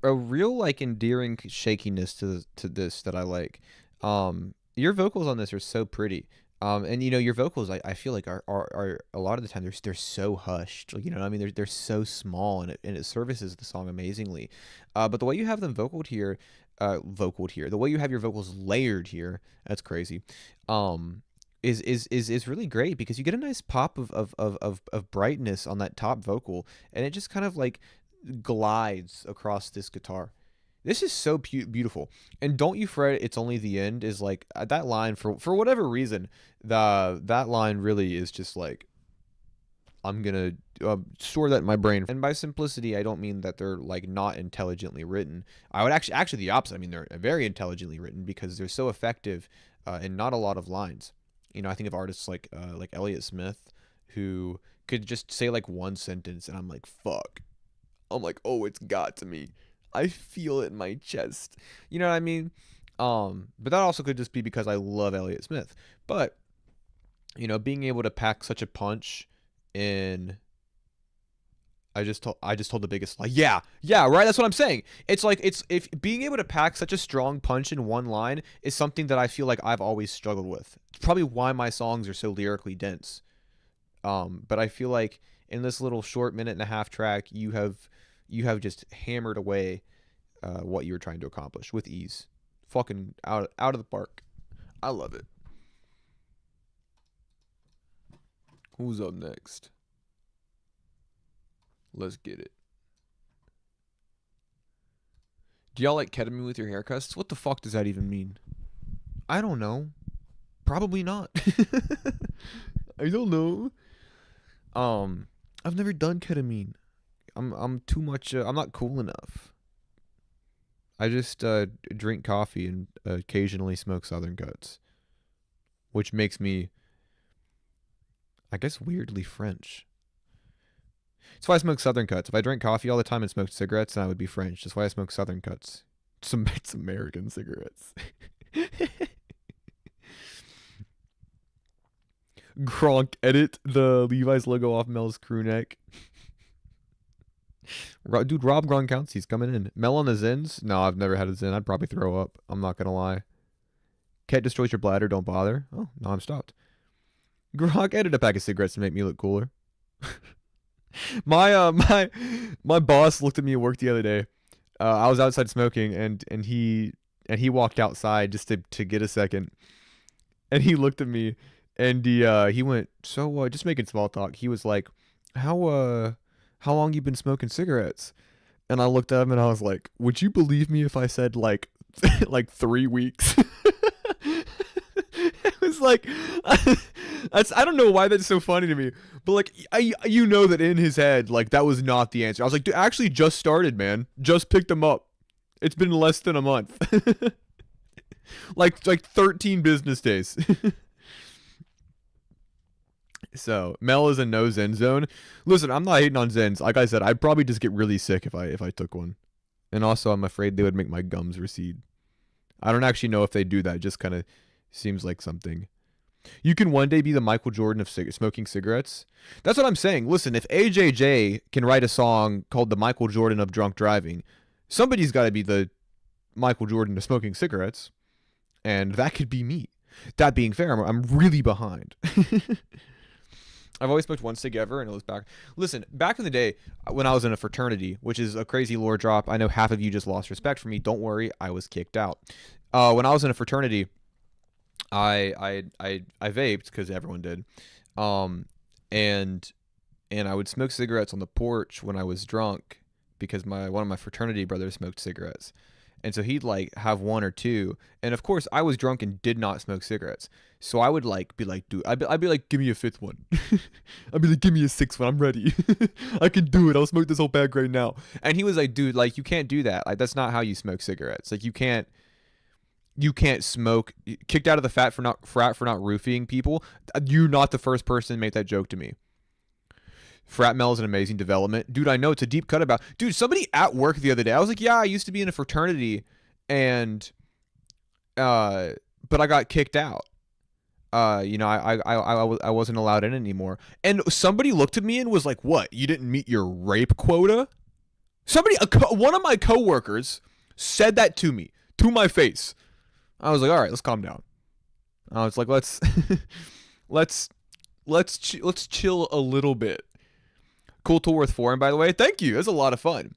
real like endearing shakiness to this that I like. Your vocals on this are so pretty. And you know your vocals I feel like are a lot of the time they're so hushed. Like, you know what I mean? They're so small and it services the song amazingly. But the way you have them vocaled here, the way you have your vocals layered here, that's crazy. Is really great because you get a nice pop of brightness on that top vocal, and it just kind of like glides across this guitar. This is so beautiful. And don't you fret, it's only the end is like that line for whatever reason, that line really is just like, I'm gonna store that in my brain. And by simplicity, I don't mean that they're like not intelligently written. I would actually the opposite. I mean they're very intelligently written because they're so effective and not a lot of lines. You know, I think of artists like Elliott Smith who could just say like one sentence and I'm like, fuck. I'm like, oh, it's got to me. I feel it in my chest. You know what I mean? But that also could just be because I love Elliott Smith. But, you know, being able to pack such a punch in I just told the biggest lie. Yeah, right. That's what I'm saying. It's like if being able to pack such a strong punch in one line is something that I feel like I've always struggled with. It's probably why my songs are so lyrically dense. But I feel like in this little short 1.5-minute track, you have just hammered away what you were trying to accomplish with ease. Fucking out of the park. I love it. Who's up next? Let's get it. Do y'all like ketamine with your haircuts? What the fuck does that even mean? I don't know. Probably not. I don't know. I've never done ketamine. I'm too much. I'm not cool enough. I just drink coffee and occasionally smoke Southern Cuts, which makes me, I guess, weirdly French. That's why I smoke Southern Cuts. If I drank coffee all the time and smoked cigarettes, then I would be French. That's why I smoke Southern Cuts. It's American cigarettes. Gronk, edit the Levi's logo off Mel's crew neck. Dude, Rob Gronkowski's coming in. Mel on the Zins? No, I've never had a Zin. I'd probably throw up. I'm not going to lie. Cat destroys your bladder. Don't bother. Oh, no, I'm stopped. Gronk, edit a pack of cigarettes to make me look cooler. My boss looked at me at work the other day. I was outside smoking and he walked outside just to get a second. And he looked at me and he went, so just making small talk. He was like, how long you been smoking cigarettes? And I looked at him and I was like, would you believe me if I said like 3 weeks? It was like, I don't know why that's so funny to me, but like, you know that in his head, like that was not the answer. I was like, dude, actually just started, man. Just picked them up. It's been less than a month. like 13 business days. So Mel is a no Zen zone. Listen, I'm not hating on Zens. Like I said, I'd probably just get really sick if I took one. And also, I'm afraid they would make my gums recede. I don't actually know if they do that. It just kind of seems like something. You can one day be the Michael Jordan of smoking cigarettes. That's what I'm saying. Listen, if AJJ can write a song called the Michael Jordan of drunk driving, somebody's got to be the Michael Jordan of smoking cigarettes. And that could be me. That being fair, I'm really behind. I've always smoked one cig ever, and it was back. Listen, back in the day when I was in a fraternity, which is a crazy lore drop. I know half of you just lost respect for me. Don't worry, I was kicked out. When I was in a fraternity, I vaped because everyone did, and I would smoke cigarettes on the porch when I was drunk because one of my fraternity brothers smoked cigarettes. And so he'd like have one or two, and of course I was drunk and did not smoke cigarettes. So I would like be like, dude, I'd be like, give me a fifth one. I'd be like, give me a sixth one. I'm ready. I can do it. I'll smoke this whole bag right now. And he was like, dude, like you can't do that. Like that's not how you smoke cigarettes. Like you can't smoke. Kicked out of the frat for not roofing people. You're not the first person to make that joke to me. Frat Mel is an amazing development. Dude, I know it's a deep cut about... Dude, somebody at work the other day, I was like, yeah, I used to be in a fraternity, and... but I got kicked out. You know, I wasn't allowed in anymore. And somebody looked at me and was like, what? You didn't meet your rape quota? One of my coworkers said that to me, to my face. I was like, all right, let's calm down. I was like, let's chill a little bit. Cool Toolworth Forum, by the way. Thank you. It was a lot of fun.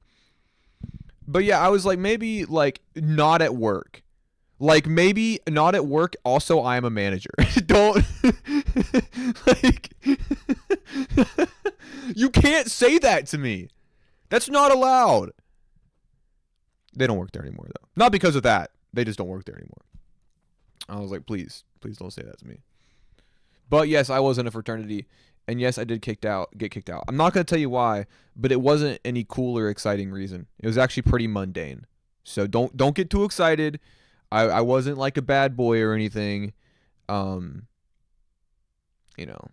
But yeah, I was like, maybe like not at work. Like maybe not at work. Also, I am a manager. Don't like you can't say that to me. That's not allowed. They don't work there anymore though. Not because of that. They just don't work there anymore. I was like, please don't say that to me. But yes, I was in a fraternity. And yes, I did get kicked out. I'm not going to tell you why, but it wasn't any cool or exciting reason. It was actually pretty mundane. So don't get too excited. I wasn't like a bad boy or anything. You know,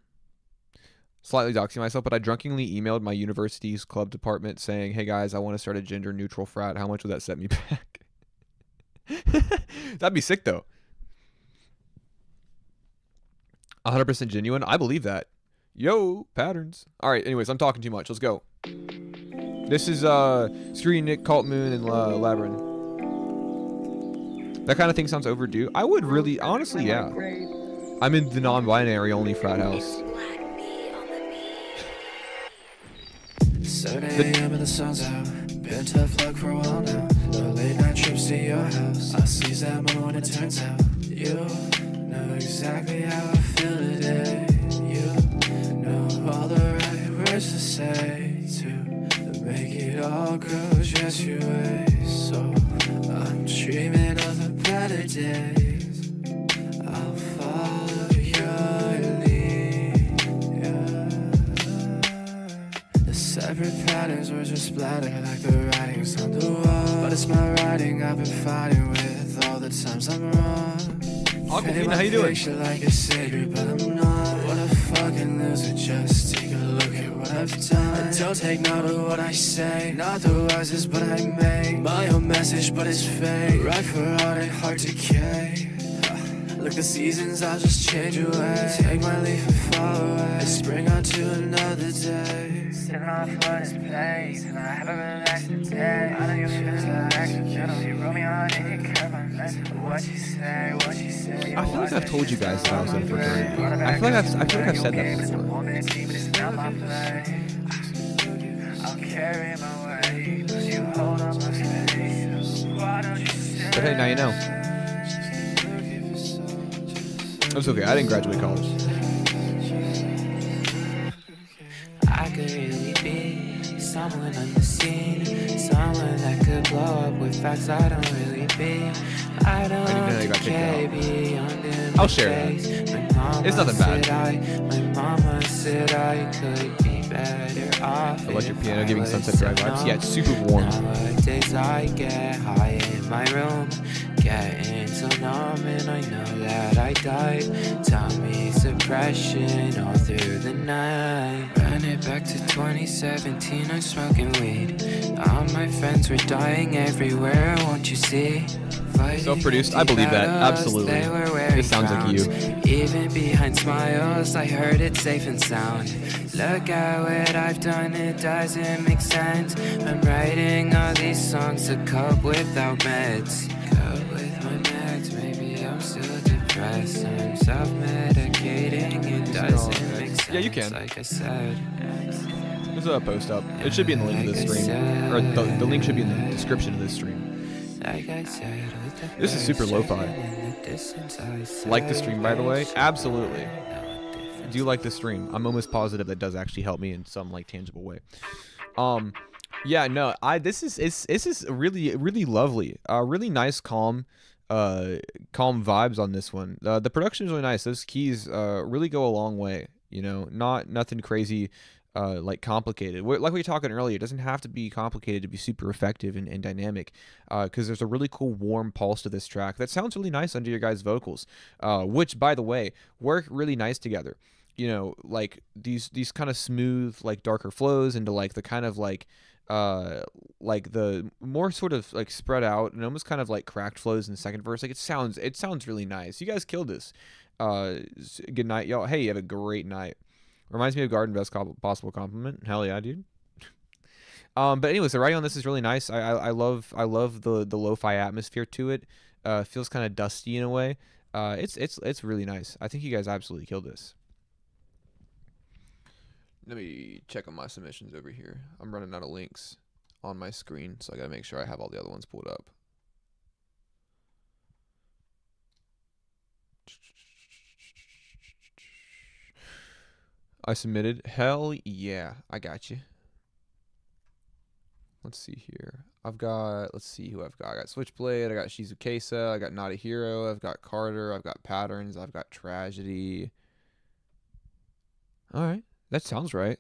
slightly doxing myself, but I drunkenly emailed my university's club department saying, hey guys, I want to start a gender neutral frat. How much would that set me back? That'd be sick though. 100% genuine. I believe that. Yo, patterns. All right, anyways, I'm talking too much. Let's go. This is Screen Nick, Cult Moon, and Labyrinth. That kind of thing sounds overdue. I would really, honestly, yeah. I'm in the non-binary only frat house. 7 a.m. and the sun's out. Been tough luck for a while now. No late night trips to your house. I seize that moment when it turns out. You know exactly how I feel today. You know all the right words to say to make it all go just your way. So I'm dreaming of the better days. I'll follow your lead. Yeah. The separate patterns were just splattered like the writings on the wall. But it's my writing I've been fighting with all the times I'm wrong. Aquafina, how you doing? Like a savior, but I'm not. What a fucking loser. Just take a look at what I've done. Don't take note of what I say. Not the wisest, but I make my own message, but it's fake. Right for art and heart decay. Look, the seasons, I'll just change away. Take my leaf and fall away. Spring on to another day. Sitting off what is place, and I haven't relaxed today. I know you feel like accidental. You wrote me on and you cut my mess. What you say, what you say. I feel like I've told you guys that I was in a fraternity. I feel like I've said that before. I'll carry my weight. You hold on my face. Why don't you say? But hey, now you know. It's okay. I didn't graduate college. I could really be someone on the scene, someone that could blow up with facts I don't really be. I don't care beyond. I'll share that. It's nothing bad. My mama said I could be better off. Electric piano giving Sunset Drive vibes. Yeah, it's super warm. Nowadays I get high in my room, getting so numb, and I know that I died. Tummy suppression all through the night. Ran it back to 2017, I'm smoking weed. All my friends were dying everywhere, won't you see? Self-produced, I believe that, absolutely. It sounds like you. Even behind smiles, I heard it safe and sound. Look at what I've done, it doesn't make sense. I'm writing all these songs to cope without meds. Cope with my meds, maybe I'm still depressed. I'm self-medicating, it doesn't make sense. Yeah, you can. Like I said. There's a post up. It should be in the link of this stream. Or the link should be in the description of this stream. Like I said. This is super lo-fi. Like the stream, by the way? Absolutely. Do you like the stream? I'm almost positive that does actually help me in some like tangible way. Yeah, no, this is really lovely. Really nice, calm vibes on this one. The production is really nice. Those keys really go a long way. You know, nothing crazy, like complicated. Like we were talking earlier, it doesn't have to be complicated to be super effective and dynamic. Because there's a really cool warm pulse to this track that sounds really nice under your guys' vocals. Which, by the way, work really nice together. You know, like these kind of smooth, like darker flows into like the kind of like the more sort of like spread out and almost kind of like cracked flows in the second verse. Like it sounds really nice. You guys killed this. Good night, y'all. Hey, you have a great night. Reminds me of Garden, best possible compliment. Hell yeah, dude. But anyways, the writing on this is really nice. I love the lo-fi atmosphere to it. Feels kind of dusty in a way. It's really nice. I think you guys absolutely killed this. Let me check on my submissions over here. I'm running out of links on my screen, so I gotta make sure I have all the other ones pulled up. I submitted. Hell yeah, I got you. Let's see here. Let's see who I've got. I got Switchblade, I got Shizukesa, I got Not a Hero, I've got Carter, I've got Patterns, I've got Tragedy. Alright, that sounds right.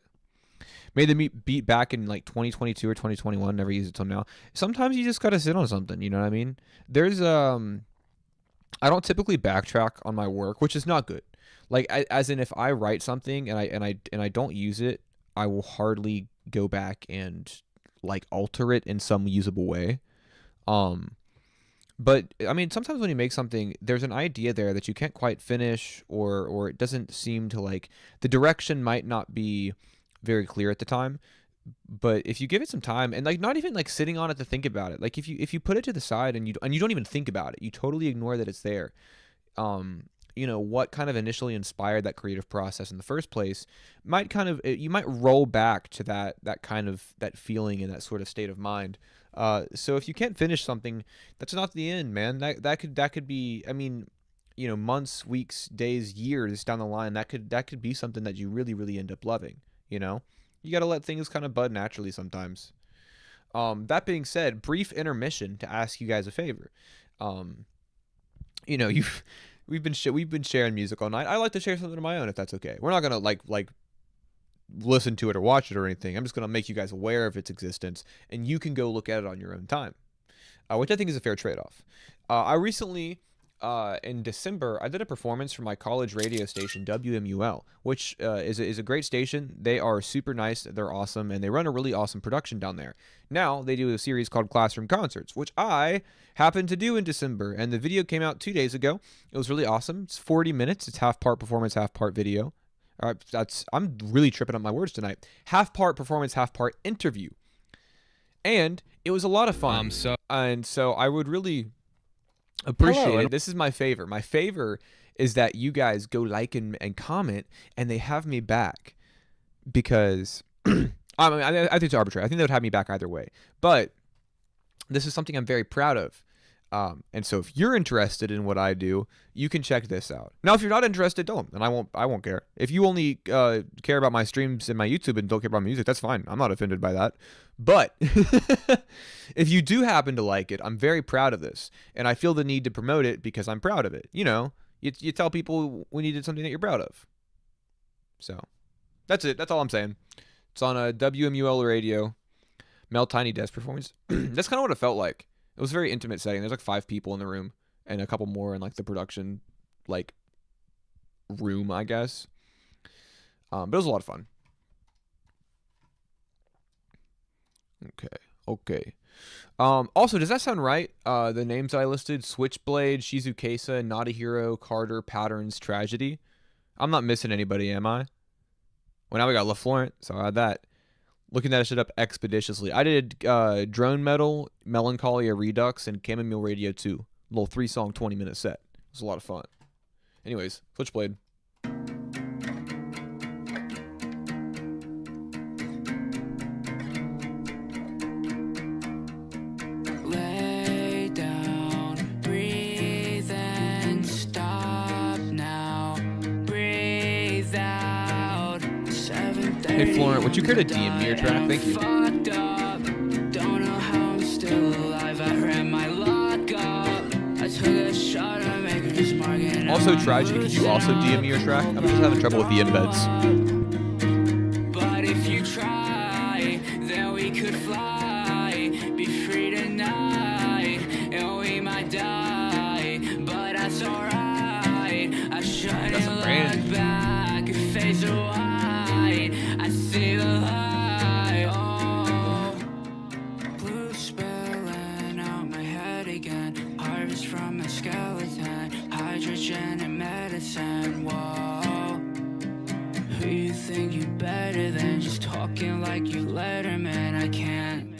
Made the beat back in like 2022 or 2021, never used it till now. Sometimes you just gotta sit on something, you know what I mean? There's I don't typically backtrack on my work, which is not good. Like as in if I write something and I don't use it, I will hardly go back and like alter it in some usable way. But I mean, sometimes when you make something, there's an idea there that you can't quite finish, or it doesn't seem to like the direction might not be very clear at the time. But if you give it some time and like not even like sitting on it to think about it, like if you put it to the side and you don't even think about it, you totally ignore that it's there. You know, what kind of initially inspired that creative process in the first place might kind of, you might roll back to that kind of, that feeling and that sort of state of mind. So if you can't finish something, that's not the end, man. That could be, I mean, you know, months, weeks, days, years down the line, that could be something that you really, really end up loving, you know? You got to let things kind of bud naturally sometimes. That being said, brief intermission to ask you guys a favor. You know, we've been sharing music all night. I like to share something of my own if that's okay. We're not gonna like listen to it or watch it or anything. I'm just gonna make you guys aware of its existence, and you can go look at it on your own time, which I think is a fair trade-off. I recently, in December, I did a performance for my college radio station, WMUL, which is a great station. They are super nice, they're awesome, and they run a really awesome production down there. Now, they do a series called Classroom Concerts, which I happened to do in December, and the video came out 2 days ago. It was really awesome. It's 40 minutes. It's half part performance, half part video. I'm really tripping up my words tonight. Half part performance, half part interview. And it was a lot of fun. So I would really appreciate it. This is my favor. My favor is that you guys go like and comment, and they have me back, because I mean, I think it's arbitrary. I think they would have me back either way. But this is something I'm very proud of. And so if you're interested in what I do, you can check this out. Now, if you're not interested, don't, and I won't care. If you only care about my streams and my YouTube and don't care about music, that's fine. I'm not offended by that. But if you do happen to like it, I'm very proud of this, and I feel the need to promote it because I'm proud of it. You know, you tell people when you did something that you're proud of. So that's it. That's all I'm saying. It's on a WMUL radio, Mel Tiny Desk performance. That's kind of what it felt like. It was a very intimate setting. There's like 5 people in the room and a couple more in like the production like room, I guess. But it was a lot of fun. Okay. Also, does that sound right? The names that I listed: Switchblade, Shizukesa, Not a Hero, Carter, Patterns, Tragedy. I'm not missing anybody, am I? Well, now we got LaFlorent, so I had that. Looking that shit up expeditiously. I did Drone Metal, Melancholia Redux, and Chamomile Radio 2. Little 3-song, 20-minute set. It was a lot of fun. Anyways, Switchblade. Would you care to DM me your track? Thank you. Fucked up. Don't know how I'm still alive. I ran my lockup. I took a shot at making this market. Also, Tragedy, could you also DM me your track? I'm just having trouble with the embeds. But if you try, then we could fly. Be free tonight, and we might die. But that's alright. I shouldn't look back and face the white. I see the light. Oh, blue spilling out my head again. Harvest from a skeleton. Hydrogen and medicine. Whoa. Who you think you better than just talking like you Letterman? I can't.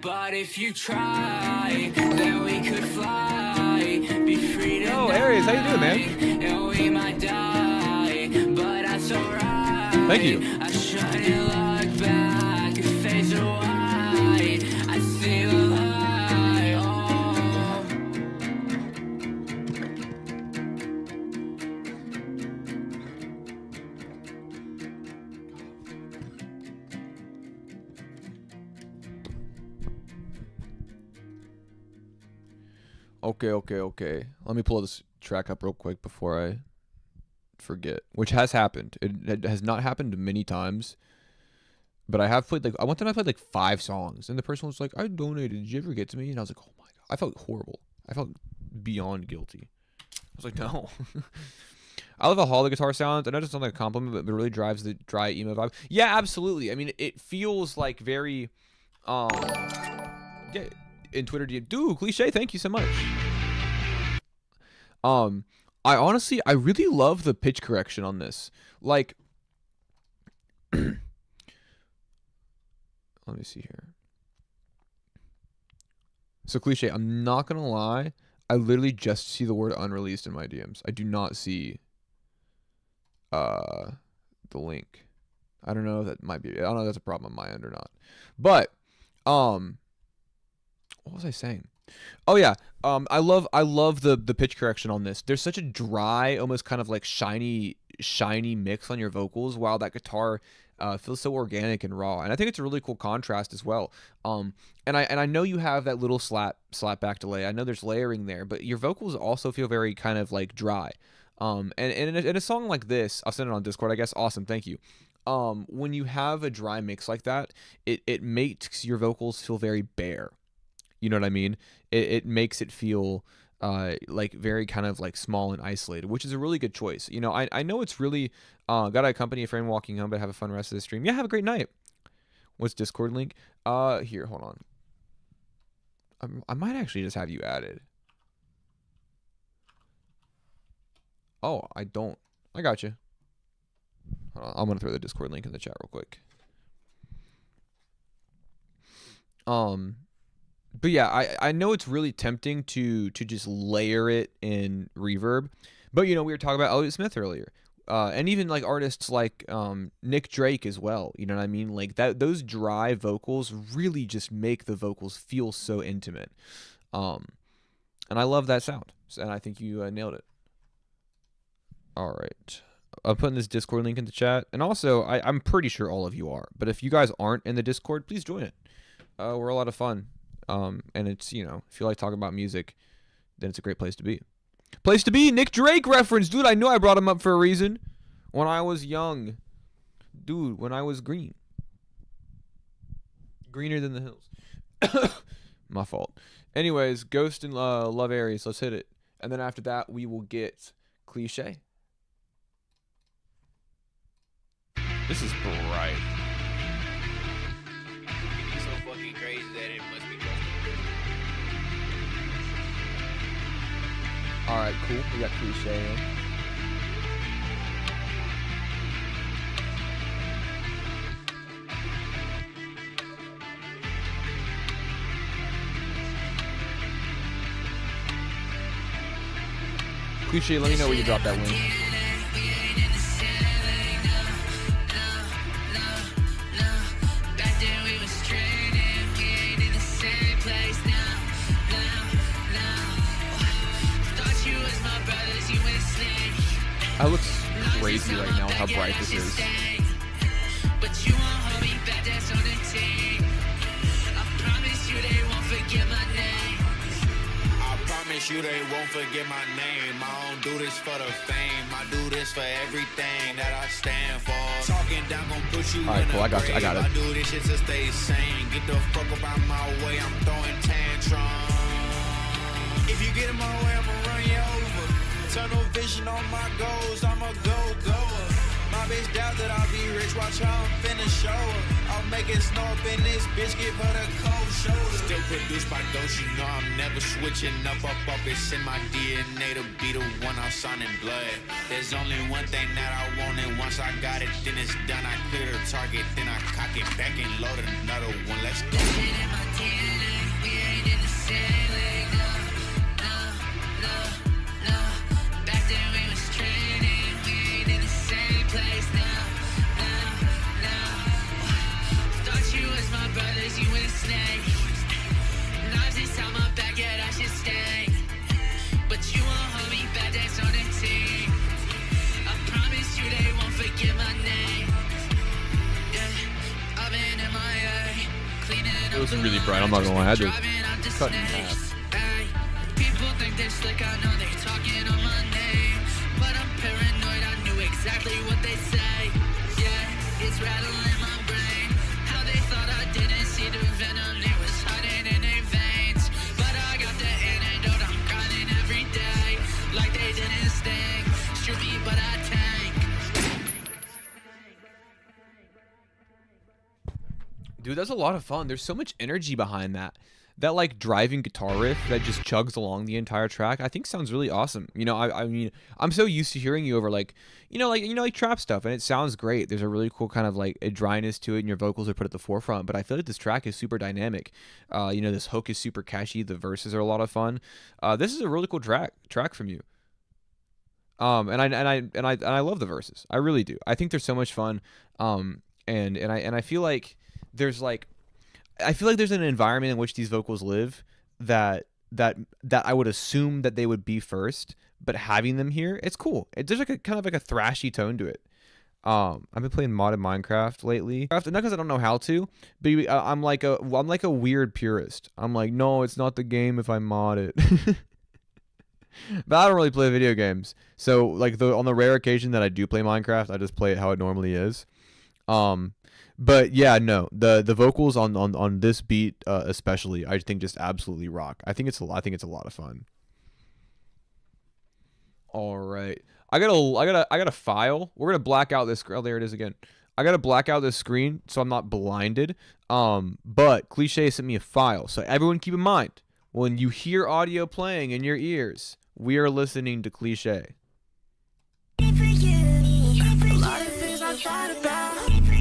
But if you try, then we could fly. Be free to Oh, Aries, how you doing, man? And we might die, but that's alright. Thank you. I shouldn't look back and face the white. I see the light. Oh. Okay. Let me pull this track up real quick before I forget, which has happened. It has not happened many times, but I have played one time I played 5 songs, and the person was like, "I donated. Did you ever get to me?" And I was like, "Oh my god!" I felt horrible. I felt beyond guilty. I was like, "No." I love how all the guitar sounds. I know it doesn't sound like a compliment, but it really drives the dry emo vibe. Yeah, absolutely. I mean, it feels like very, yeah. In Twitter, dude, cliche. Thank you so much. I really love the pitch correction on this. Like, let me see here. So cliche. I'm not gonna lie. I literally just see the word unreleased in my DMs. I do not see the link. I don't know if that might be. I don't know if that's a problem on my end or not. But what was I saying? Oh yeah, I love the pitch correction on this. There's such a dry, almost kind of like shiny mix on your vocals, while that guitar feels so organic and raw. And I think it's a really cool contrast as well. And I know you have that little slap back delay. I know there's layering there, but your vocals also feel very kind of like dry. And in a song like this, I'll send it on Discord, I guess. Awesome, thank you. When you have a dry mix like that, it makes your vocals feel very bare. You know what I mean? It makes it feel like very kind of like small and isolated, which is a really good choice. You know, I know it's really gotta accompany a friend walking home, but have a fun rest of the stream. Yeah, have a great night. What's Discord link? Here, hold on. I might actually just have you added. Oh, I don't. I got you. Hold on, I'm gonna throw the Discord link in the chat real quick. But yeah, I know it's really tempting to just layer it in reverb, but you know, we were talking about Elliott Smith earlier, and even like artists like Nick Drake as well. You know what I mean? Like those dry vocals really just make the vocals feel so intimate, and I love that sound. And I think you nailed it. All right, I'm putting this Discord link in the chat, and also I'm pretty sure all of you are. But if you guys aren't in the Discord, please join it. We're a lot of fun. And it's, you know, if you like talking about music, then it's a great place to be. Place to be, Nick Drake reference. Dude, I know I brought him up for a reason. When I was young. Dude, when I was green. Greener than the hills. My fault. Anyways, Ghost and Love Aries. Let's hit it. And then after that, we will get Cliche. This is bright. So fucking crazy that it must be close. Alright, cool. We got Cliche in. Cliche, let me know where you drop that link. That looks crazy right now how bright this is. won't forget my name. I don't do this for the fame. I do this for everything that I stand for. Talking down gon' put you All right, in cool. a I got you. I grave. got it. I do this shit to stay sane. Get the fuck up out my way. I'm throwing tantrums. If you get in my way, I'ma run you over. Tunnel vision on my goals. I'm a go-goer. My bitch doubt that I'll be rich. Watch how I'm finna show her. I'll make it snow up in this bitch. Give her the cold shoulder. Still produced by Ghost. You know I'm never switching up. It's in my DNA to be the one I'm signing blood. There's only one thing that I want, and once I got it, then it's done. I clear the target, then I cock it back and load another one. Let's go. in my DNA, we ain't in the same league, no. Back then we was training, we ain't in the same place now. Thought you was my brothers, you went snake. Knives inside my back, yeah, that should stay. But you won't hold me back, that's on the team. I promise you they won't forget my name. Yeah, I've been MIA, cleaning up. It was really bright. I'm not gonna lie. I had to Driving out the cut in snakes. half. Ay, people think they're slick, I know they're talking on my name. But I'm paranoid, I knew exactly what they say. Yeah, it's rattling in my brain. How they thought I didn't see the venom, it was hiding in their veins. But I got the antidote, I'm grinding every day. Like they didn't sting, shoot me but I tank. Dude, that's a lot of fun. There's so much energy behind that. That like driving guitar riff that just chugs along the entire track, I think sounds really awesome. You know, I mean, I'm so used to hearing you over like trap stuff, and it sounds great. There's a really cool kind of like a dryness to it, and your vocals are put at the forefront. But I feel like this track is super dynamic. You know, this hook is super catchy. The verses are a lot of fun. This is a really cool track from you. And I love the verses. I really do. I think they're so much fun. And I feel like there's an environment in which these vocals live that I would assume that they would be first, but having them here, it's cool. There's like a kind of like a thrashy tone to it. I've been playing modded Minecraft lately. Not because I don't know how to, but I'm like a weird purist. I'm like, no, it's not the game if I mod it. But I don't really play video games, so like on the rare occasion that I do play Minecraft, I just play it how it normally is. But yeah, no, the vocals on this beat especially, I think just absolutely rock. I think it's a lot of fun. All right, I got a file. We're gonna black out this. Oh, there it is again. I gotta black out this screen so I'm not blinded. But Cliche sent me a file, so everyone keep in mind when you hear audio playing in your ears, we are listening to Cliche.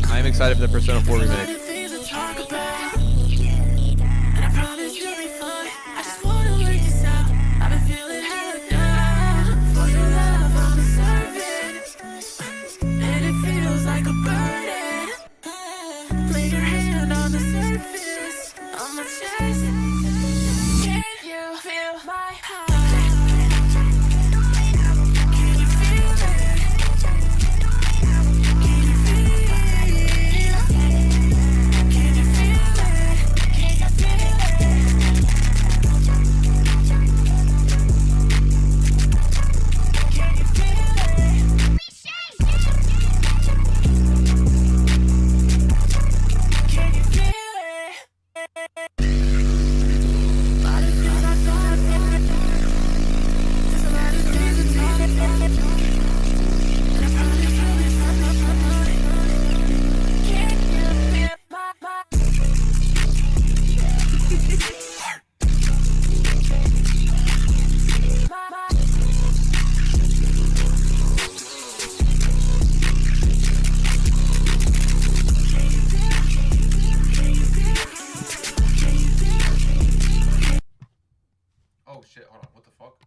I am excited for the Persona 4 remake. Oh shit, hold on, what the fuck?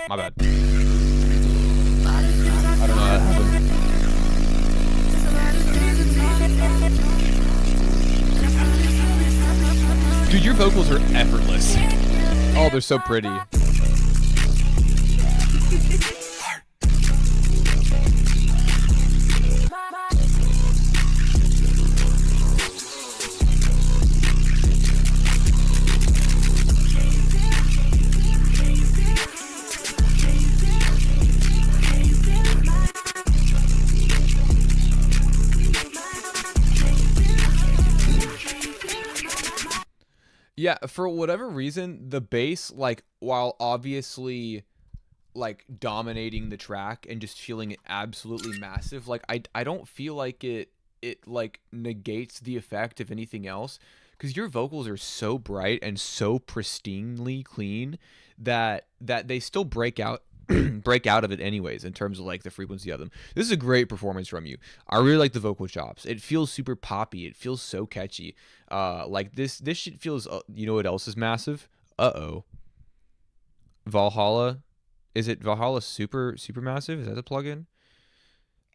My bad. I don't know how that happened. Dude, your vocals are effortless. Oh, they're so pretty. Yeah, for whatever reason, the bass, like, while obviously like dominating the track and just feeling it absolutely massive, like I don't feel like it like negates the effect of anything else, because your vocals are so bright and so pristinely clean that they still break out break out of it anyways in terms of like the frequency of them. This is a great performance from you. I really like the vocal chops. It feels super poppy. It feels so catchy. Like this shit feels, you know what else is massive? Valhalla. Is it Valhalla super massive? Is that the plugin?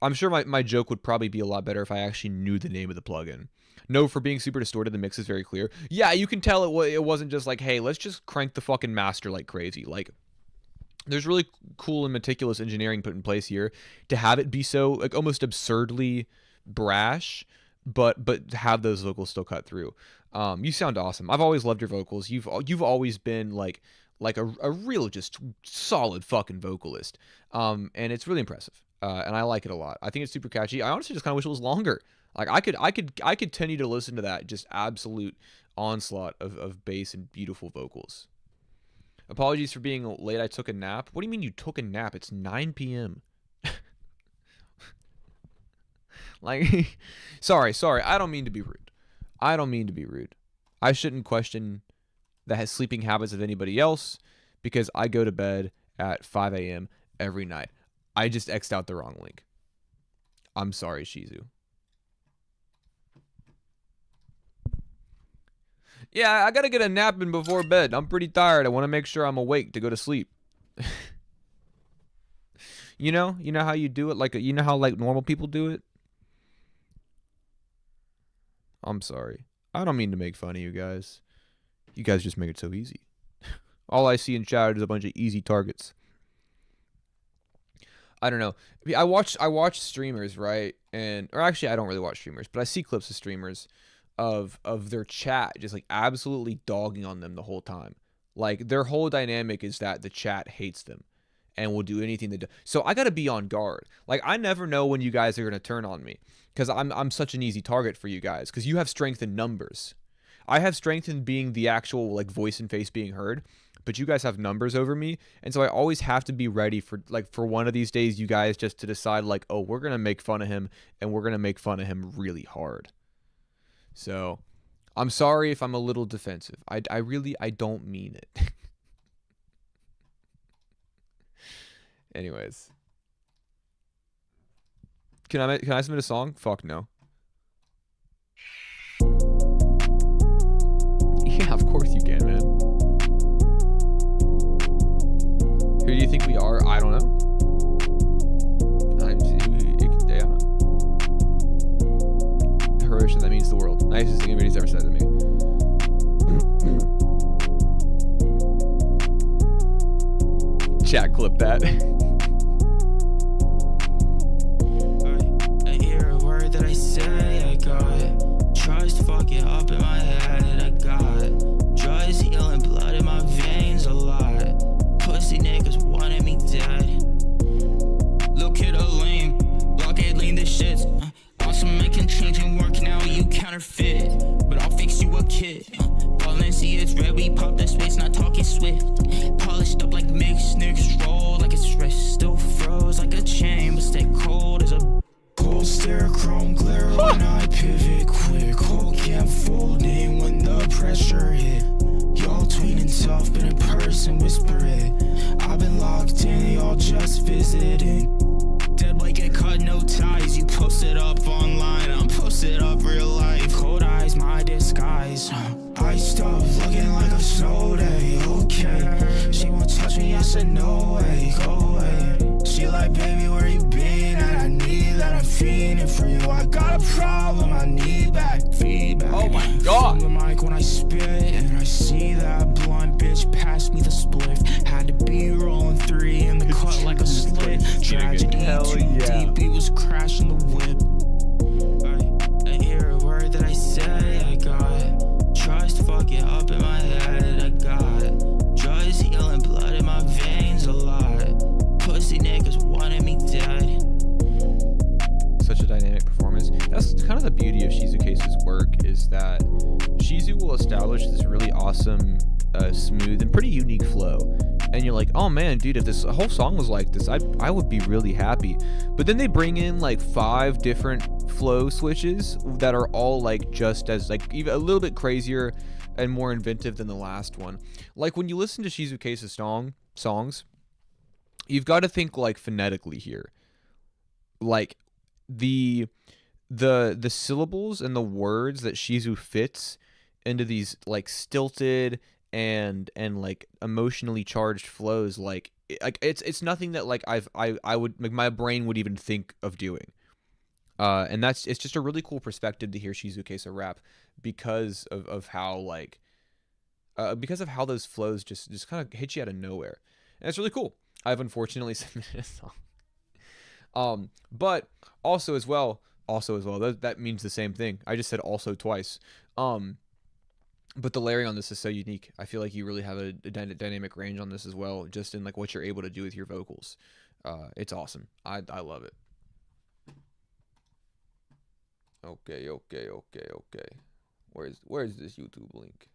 I'm sure my joke would probably be a lot better if I actually knew the name of the plugin. No, for being super distorted, the mix is very clear. Yeah, you can tell it wasn't just like, hey, let's just crank the fucking master like crazy. Like, there's really cool and meticulous engineering put in place here to have it be so like almost absurdly brash, but have those vocals still cut through. You sound awesome. I've always loved your vocals. You've always been like a real just solid fucking vocalist. And it's really impressive. And I like it a lot. I think it's super catchy. I honestly just kind of wish it was longer. Like I could continue to listen to that just absolute onslaught of bass and beautiful vocals. Apologies for being late. I took a nap. What do you mean you took a nap? It's 9 p.m. Like, sorry. I don't mean to be rude. I shouldn't question the sleeping habits of anybody else because I go to bed at 5 a.m. every night. I just X'd out the wrong link. I'm sorry, Shizu. Yeah, I gotta get a nap in before bed. I'm pretty tired. I want to make sure I'm awake to go to sleep. You know how you do it? Like, you know how like normal people do it? I'm sorry. I don't mean to make fun of you guys. You guys just make it so easy. All I see in chat is a bunch of easy targets. I don't know. I watch streamers, right? Or actually, I don't really watch streamers, but I see clips of streamers of their chat just like absolutely dogging on them the whole time. Like their whole dynamic is that the chat hates them and will do anything they do. So I got to be on guard. Like I never know when you guys are going to turn on me because I'm such an easy target for you guys because you have strength in numbers. I have strength in being the actual like voice and face being heard, but you guys have numbers over me, and so I always have to be ready for one of these days you guys just to decide like, oh, we're going to make fun of him and we're going to make fun of him really hard. So, I'm sorry if I'm a little defensive. I really don't mean it. Anyways. Can I submit a song? Fuck no. Yeah, of course you can, man. Who do you think we are? I don't know. That means the world. Nicest thing anybody's ever said to me. Chat, clip that. I hear a word that I say, I got trust fucking up in my head, I got drugs healing blood in my veins a lot. Pussy niggas wanted me dead. Look at a lame, blockade lean this shit's awesome, making change and work now, you counterfeit. But I'll fix you a kid. Valencia, it's red, we pop that space, not talking swift. Polished up like mixed, niggas roll like it's wrist. Still froze like a chain, but stay cold as a cold stare, chrome glare when I pivot quick. Whole camp folding when the pressure hit. Y'all tweeting tough, but in person whisper it. I've been locked in, y'all just visiting. Dead weight get cut, no ties. You post it up online, I'm posted up real life. Cold eyes, my disguise. I stop looking like a snow day, okay. She won't touch me, I said no way, go away. She like, baby, where you been? And I need that, I'm fiending for you. I got a problem, I need back feedback. Oh my god. Feel the mic when I spit, and I see that blunt bitch pass me the spliff. Had to be rolling 3 in the cut like a slit. Tragedy Hell too yeah. deep, he was crashing the whip. I hear a word that I say, I got trust fucking up in my head, I got drugs healing blood in my veins a lot. Pussy niggas wanted me dead. Such a dynamic performance. That's that's kind of the beauty of Shizuka's work, is that Shizu will establish this really awesome, smooth and pretty unique flow, and you're like, oh man, dude, if this whole song was like this, I would be really happy. But then they bring in like 5 different flow switches that are all like just as like even a little bit crazier and more inventive than the last one. Like when you listen to Shizuka's songs, you've got to think like phonetically here. Like the syllables and the words that Shizu fits into these like stilted and like emotionally charged flows, like it's nothing that like I would like my brain would even think of doing. And it's just a really cool perspective to hear Shizuka's rap because of how like because of how those flows just kind of hit you out of nowhere. And it's really cool. I've unfortunately submitted a song. But also as well, that means the same thing. I just said also twice. But the layering on this is so unique. I feel like you really have a dynamic range on this as well, just in like what you're able to do with your vocals. It's awesome. I love it. Okay. Where's this YouTube link?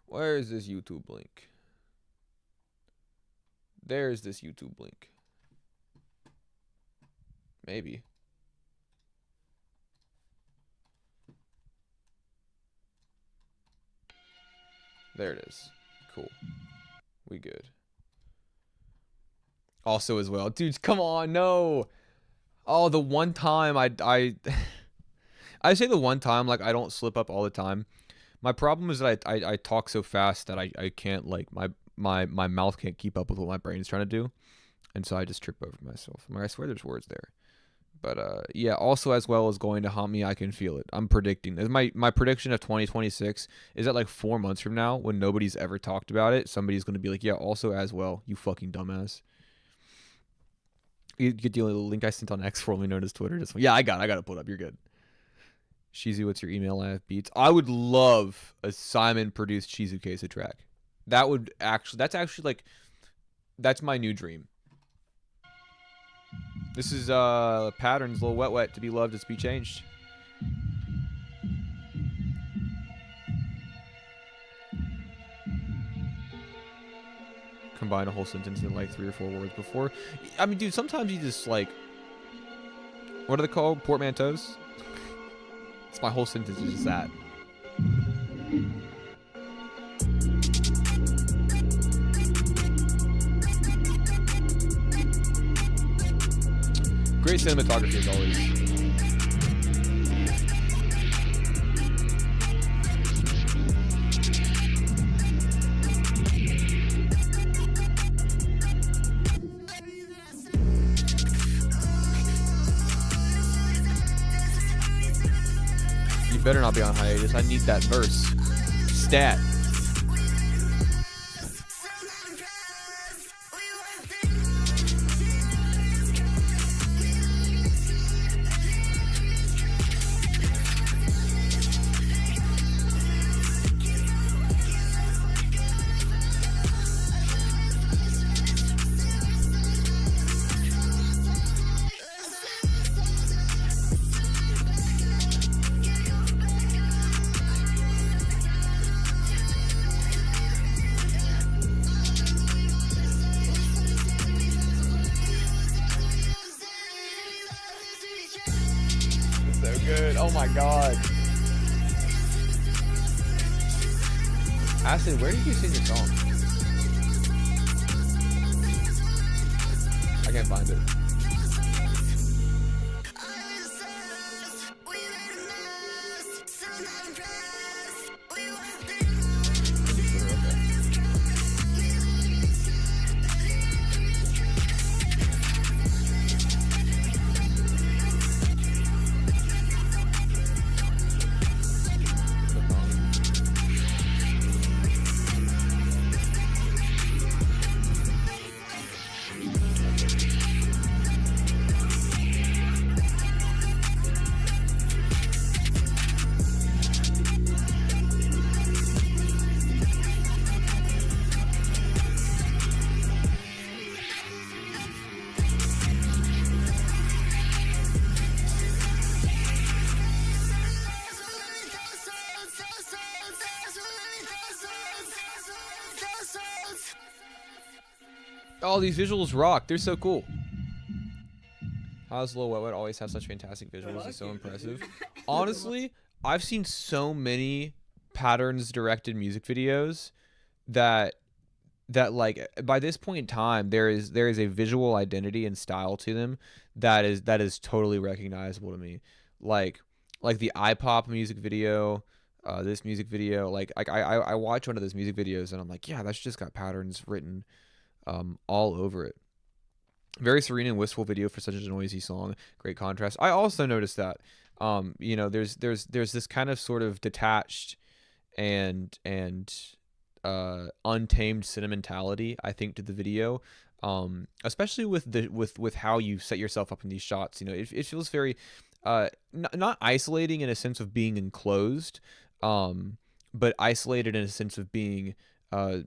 Where is this YouTube link? There's this YouTube link. Maybe. There it is. Cool. We good. Also as well. Dudes, come on, no. Oh, the one time I say the one time, like I don't slip up all the time. My problem is that I talk so fast that I can't, like, my mouth can't keep up with what my brain's trying to do. And so I just trip over myself. I swear there's words there. But yeah, also as well as going to haunt me, I can feel it. I'm predicting. My prediction of 2026 is that like 4 months from now, when nobody's ever talked about it, somebody's going to be like, yeah, also as well, you fucking dumbass. You get the link I sent on X, formerly known as Twitter. Yeah, I got it pulled up. You're good. Shizu, what's your email? I have beats. I would love a Simon produced Shizuka's track. That's actually like, that's my new dream. This is Patterns, Lil Wet Wet, to be loved, it's be changed. Combine a whole sentence in like 3 or 4 words before. I mean, dude, sometimes you just like, what are they called? Portmanteaus? It's my whole sentence is just that. Great cinematography as always. You better not be on hiatus. I need that verse. Stat. Good. Oh my god. Acid, where did you sing the song? I can't find it. Oh, these visuals rock. They're so cool. How's Lil Wet Wet always have such fantastic visuals? It's so impressive. Honestly, I've seen so many patterns directed music videos that like by this point in time there is a visual identity and style to them that is totally recognizable to me. Like the iPop music video, this music video, like I watch one of those music videos and I'm like, yeah, that's just got patterns written all over it. Very serene and wistful video for such a noisy song. Great contrast. I also noticed that there's this kind of sort of detached and untamed sentimentality, I think, to the video, especially with how you set yourself up in these shots. It feels very not isolating in a sense of being enclosed, but isolated in a sense of being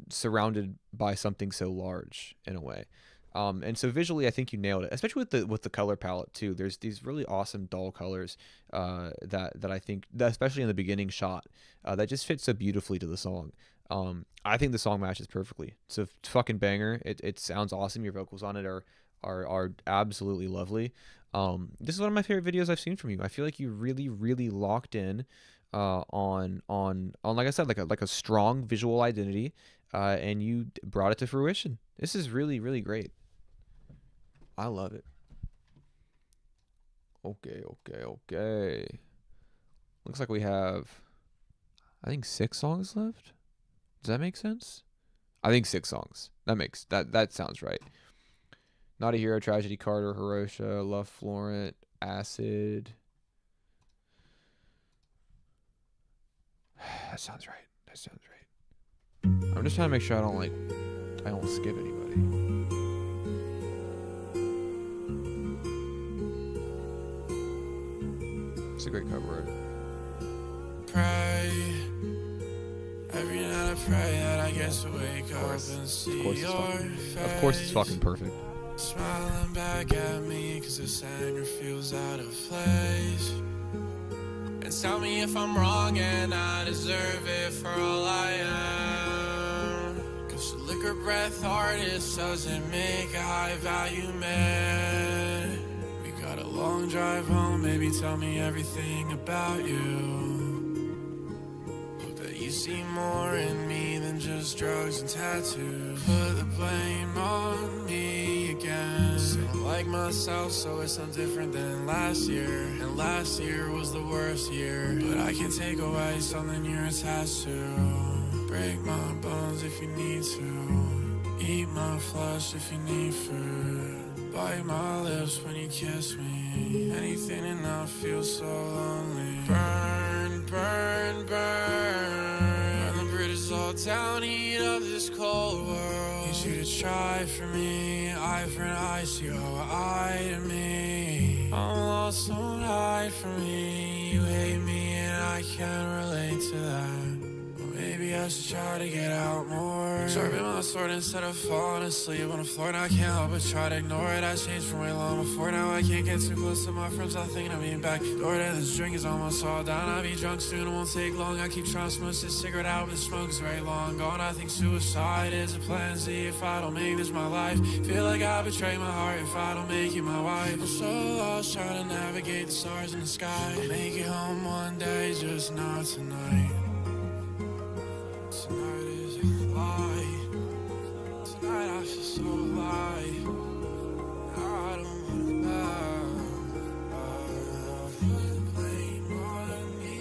surrounded by something so large in a way. And so visually, I think you nailed it, especially with the color palette too. There's these really awesome dull colors that I think, that especially in the beginning shot, that just fits so beautifully to the song. I think the song matches perfectly. It's a fucking banger. It sounds awesome. Your vocals on it are absolutely lovely. This is one of my favorite videos I've seen from you. I feel like you really locked in on like I said, like a strong visual identity, and you brought it to fruition. This is really great. I love it. Okay. Looks like we have, I think, 6 songs left. Does that make sense? I think 6 songs. That sounds right. Not a Hero, Tragedy, Carter, Hiroshima, Love, Florent, Acid. That sounds right. I'm just trying to make sure I don't skip anybody. It's a great cover art. Pray every night, I pray that I get to wake up and see your face. Of course it's fucking perfect. Smiling back at me, cause this anger feels out of place. And tell me if I'm wrong and I deserve it for all I am. Cause the liquor breath artist doesn't make a high value man. We got a long drive home, baby, tell me everything about you. Hope that you see more in me than just drugs and tattoos. Put the blame on me again. Don't like myself, so it's no different than last year. And last year was the worst year. But I can take away something you're attached to. Break my bones if you need to. Eat my flesh if you need food. Bite my lips when you kiss me. Anything and I feel so lonely. Burn, burn, burn. Burn the bridges all down, heat up this cold world. Need you to try for me, eye for an eye, see how eye to me. I'm lost, don't hide from me. You hate me and I can't relate to that. Maybe I should try to get out more. Sharpen my sword instead of falling asleep on the floor. Now I can't help but try to ignore it. I changed from way long before. Now I can't get too close to my friends. I think I'm being back. Door to this drink is almost all down. I'll be drunk soon, it won't take long. I keep trying to smoke this cigarette out, but the smoke is very long gone. I think suicide is a plan Z if I don't make this my life. Feel like I betray my heart if I don't make you my wife. I'm so lost trying to navigate the stars in the sky. I'll make it home one day, just not tonight. Tonight is a lie. Tonight I feel so alive. I don't wanna put the blame on me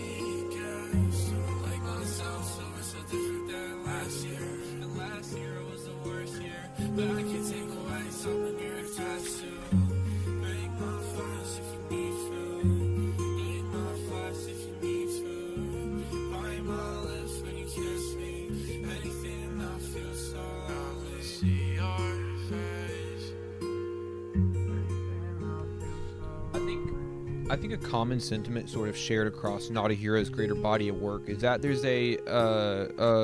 again. So I like myself, so it's so different than last year. And last year was the worst year. But I can take away something you're attached to. Make my flesh if you need food. Eat my flesh if you need food. Bite my lips when you kiss me. Anything and I feel so lonely. See your face. I think a common sentiment sort of shared across Not a Hero's greater body of work is that there's a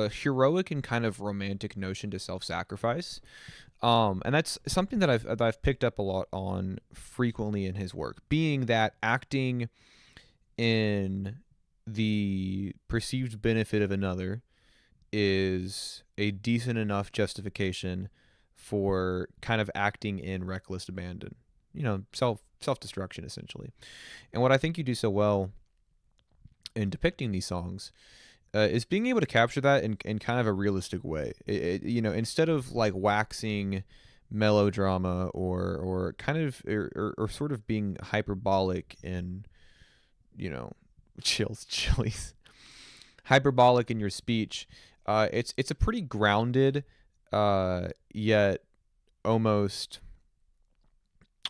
heroic and kind of romantic notion to self-sacrifice, and that's something that I've picked up a lot on frequently in his work, being that acting in the perceived benefit of another is a decent enough justification for kind of acting in reckless abandon, self-destruction essentially. And what I think you do so well in depicting these songs is being able to capture that in kind of a realistic way. Instead of like waxing melodrama or kind of or sort of being hyperbolic in, chilies, hyperbolic in your speech. It's a pretty grounded, yet almost.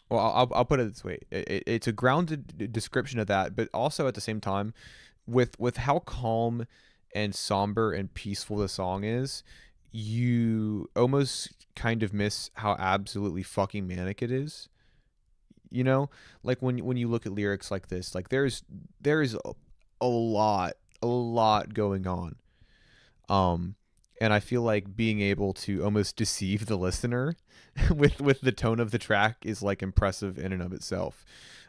Well, I'll put it this way. It's a grounded description of that, but also at the same time, with how calm and somber and peaceful the song is, you almost kind of miss how absolutely fucking manic it is. Like when you look at lyrics like this, like there is a lot going on. And I feel like being able to almost deceive the listener with the tone of the track is like impressive in and of itself.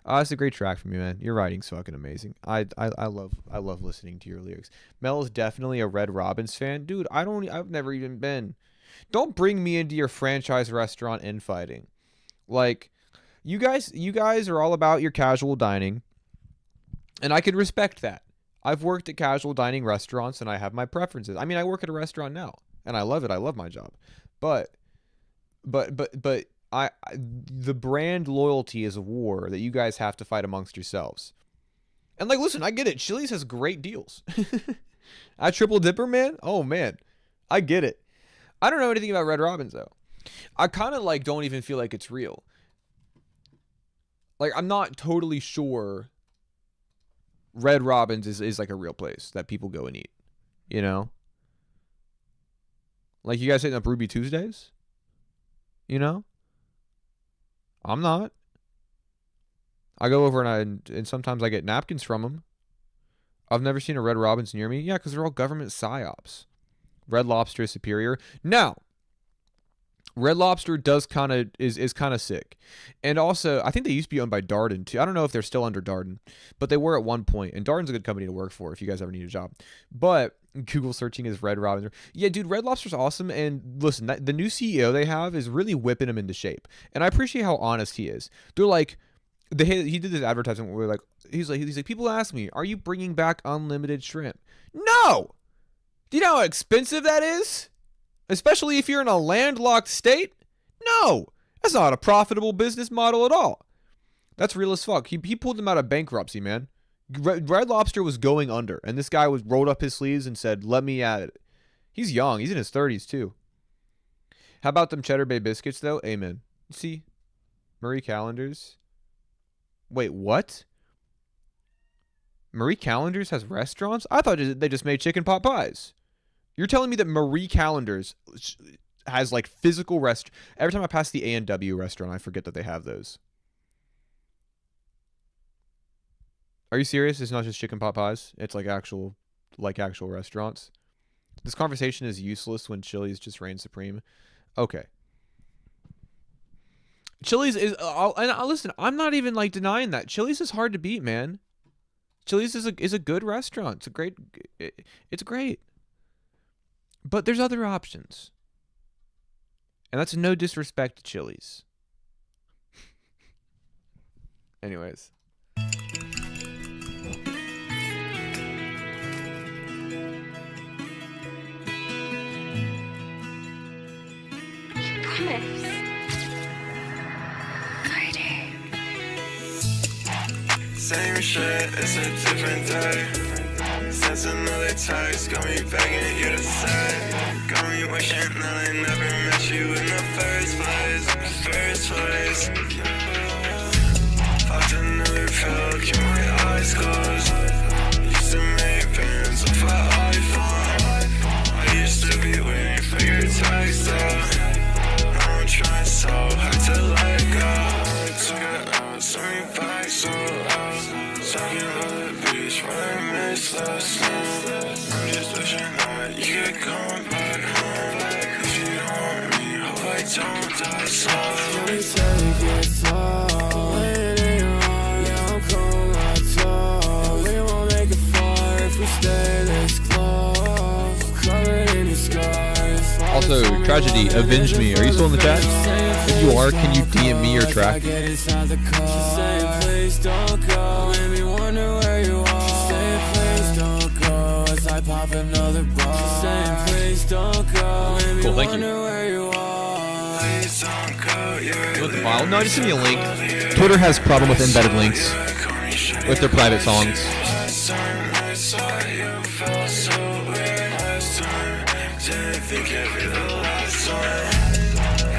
It's a great track from you, man. Your writing's fucking amazing. I love listening to your lyrics. Mel is definitely a Red Robin's fan, dude. I've never even been. Don't bring me into your franchise restaurant infighting. Like, you guys are all about your casual dining, and I could respect that. I've worked at casual dining restaurants, and I have my preferences. I mean, I work at a restaurant now, and I love it. I love my job, but the brand loyalty is a war that you guys have to fight amongst yourselves. And like, listen, I get it. Chili's has great deals. I Triple Dipper, man. Oh man, I get it. I don't know anything about Red Robin's though. I kind of like don't even feel like it's real. Like, I'm not totally sure Red Robin's is like a real place that people go and eat, Like, you guys hitting up Ruby Tuesdays? I'm not. I go over and sometimes I get napkins from them. I've never seen a Red Robin's near me. Yeah, because they're all government psyops. Red Lobster is superior. Now, Red Lobster is kind of sick. And also, I think they used to be owned by Darden too. I don't know if they're still under Darden, but they were at one point. And Darden's a good company to work for if you guys ever need a job. But Google searching is Red Robin. Yeah, dude, Red Lobster's awesome. And listen, the new CEO they have is really whipping him into shape. And I appreciate how honest he is. They're like, he did this advertisement where he's like, people ask me, are you bringing back unlimited shrimp? No! Do you know how expensive that is? Especially if you're in a landlocked state? No! That's not a profitable business model at all. That's real as fuck. He pulled them out of bankruptcy, man. Red Lobster was going under, and this guy rolled up his sleeves and said, let me at it. He's young. He's in his 30s, too. How about them Cheddar Bay biscuits, though? Amen. See? Marie Callender's. Wait, what? Marie Callender's has restaurants? I thought they just made chicken pot pies. You're telling me that Marie Callender's has like physical every time I pass the A&W restaurant, I forget that they have those. Are you serious? It's not just chicken pot pies. It's like actual restaurants. This conversation is useless when Chili's just reigns supreme. Okay. Chili's is, listen, I'm not even like denying that. Chili's is hard to beat, man. Chili's is a good restaurant. It's great. But there's other options. And that's no disrespect to Chili's. Anyways. Same shit, it's a different day. Sent another text, got me begging you to say. Got me wishing that I never met you in the first place. Popped another pill, keep my eyes closed. Used to make bands off my iPhone. I used to be waiting for your text, though. Now I'm trying so hard to let go. Took it out, sent me back so loud. Talking on the beach, running miss the snow. I'm just wishing that you could come back home. If you don't want me, hope I don't die slow. Let me take it slow. Laying in your arms, yeah, I'm cold, my toe. We won't make it far if we stay this close. Covered in your scars. Also, Tragedy, Avenge Me. Are you still in the chat? If you are, can you DM me your track? Please don't go, made me wonder where you are. Saying please don't go, as I pop another ball. Saying please don't go, made me Cool, thank you. wonder where you are. Please don't go, You want the file? No, just send me a link. Twitter has problem with embedded links with their private songs.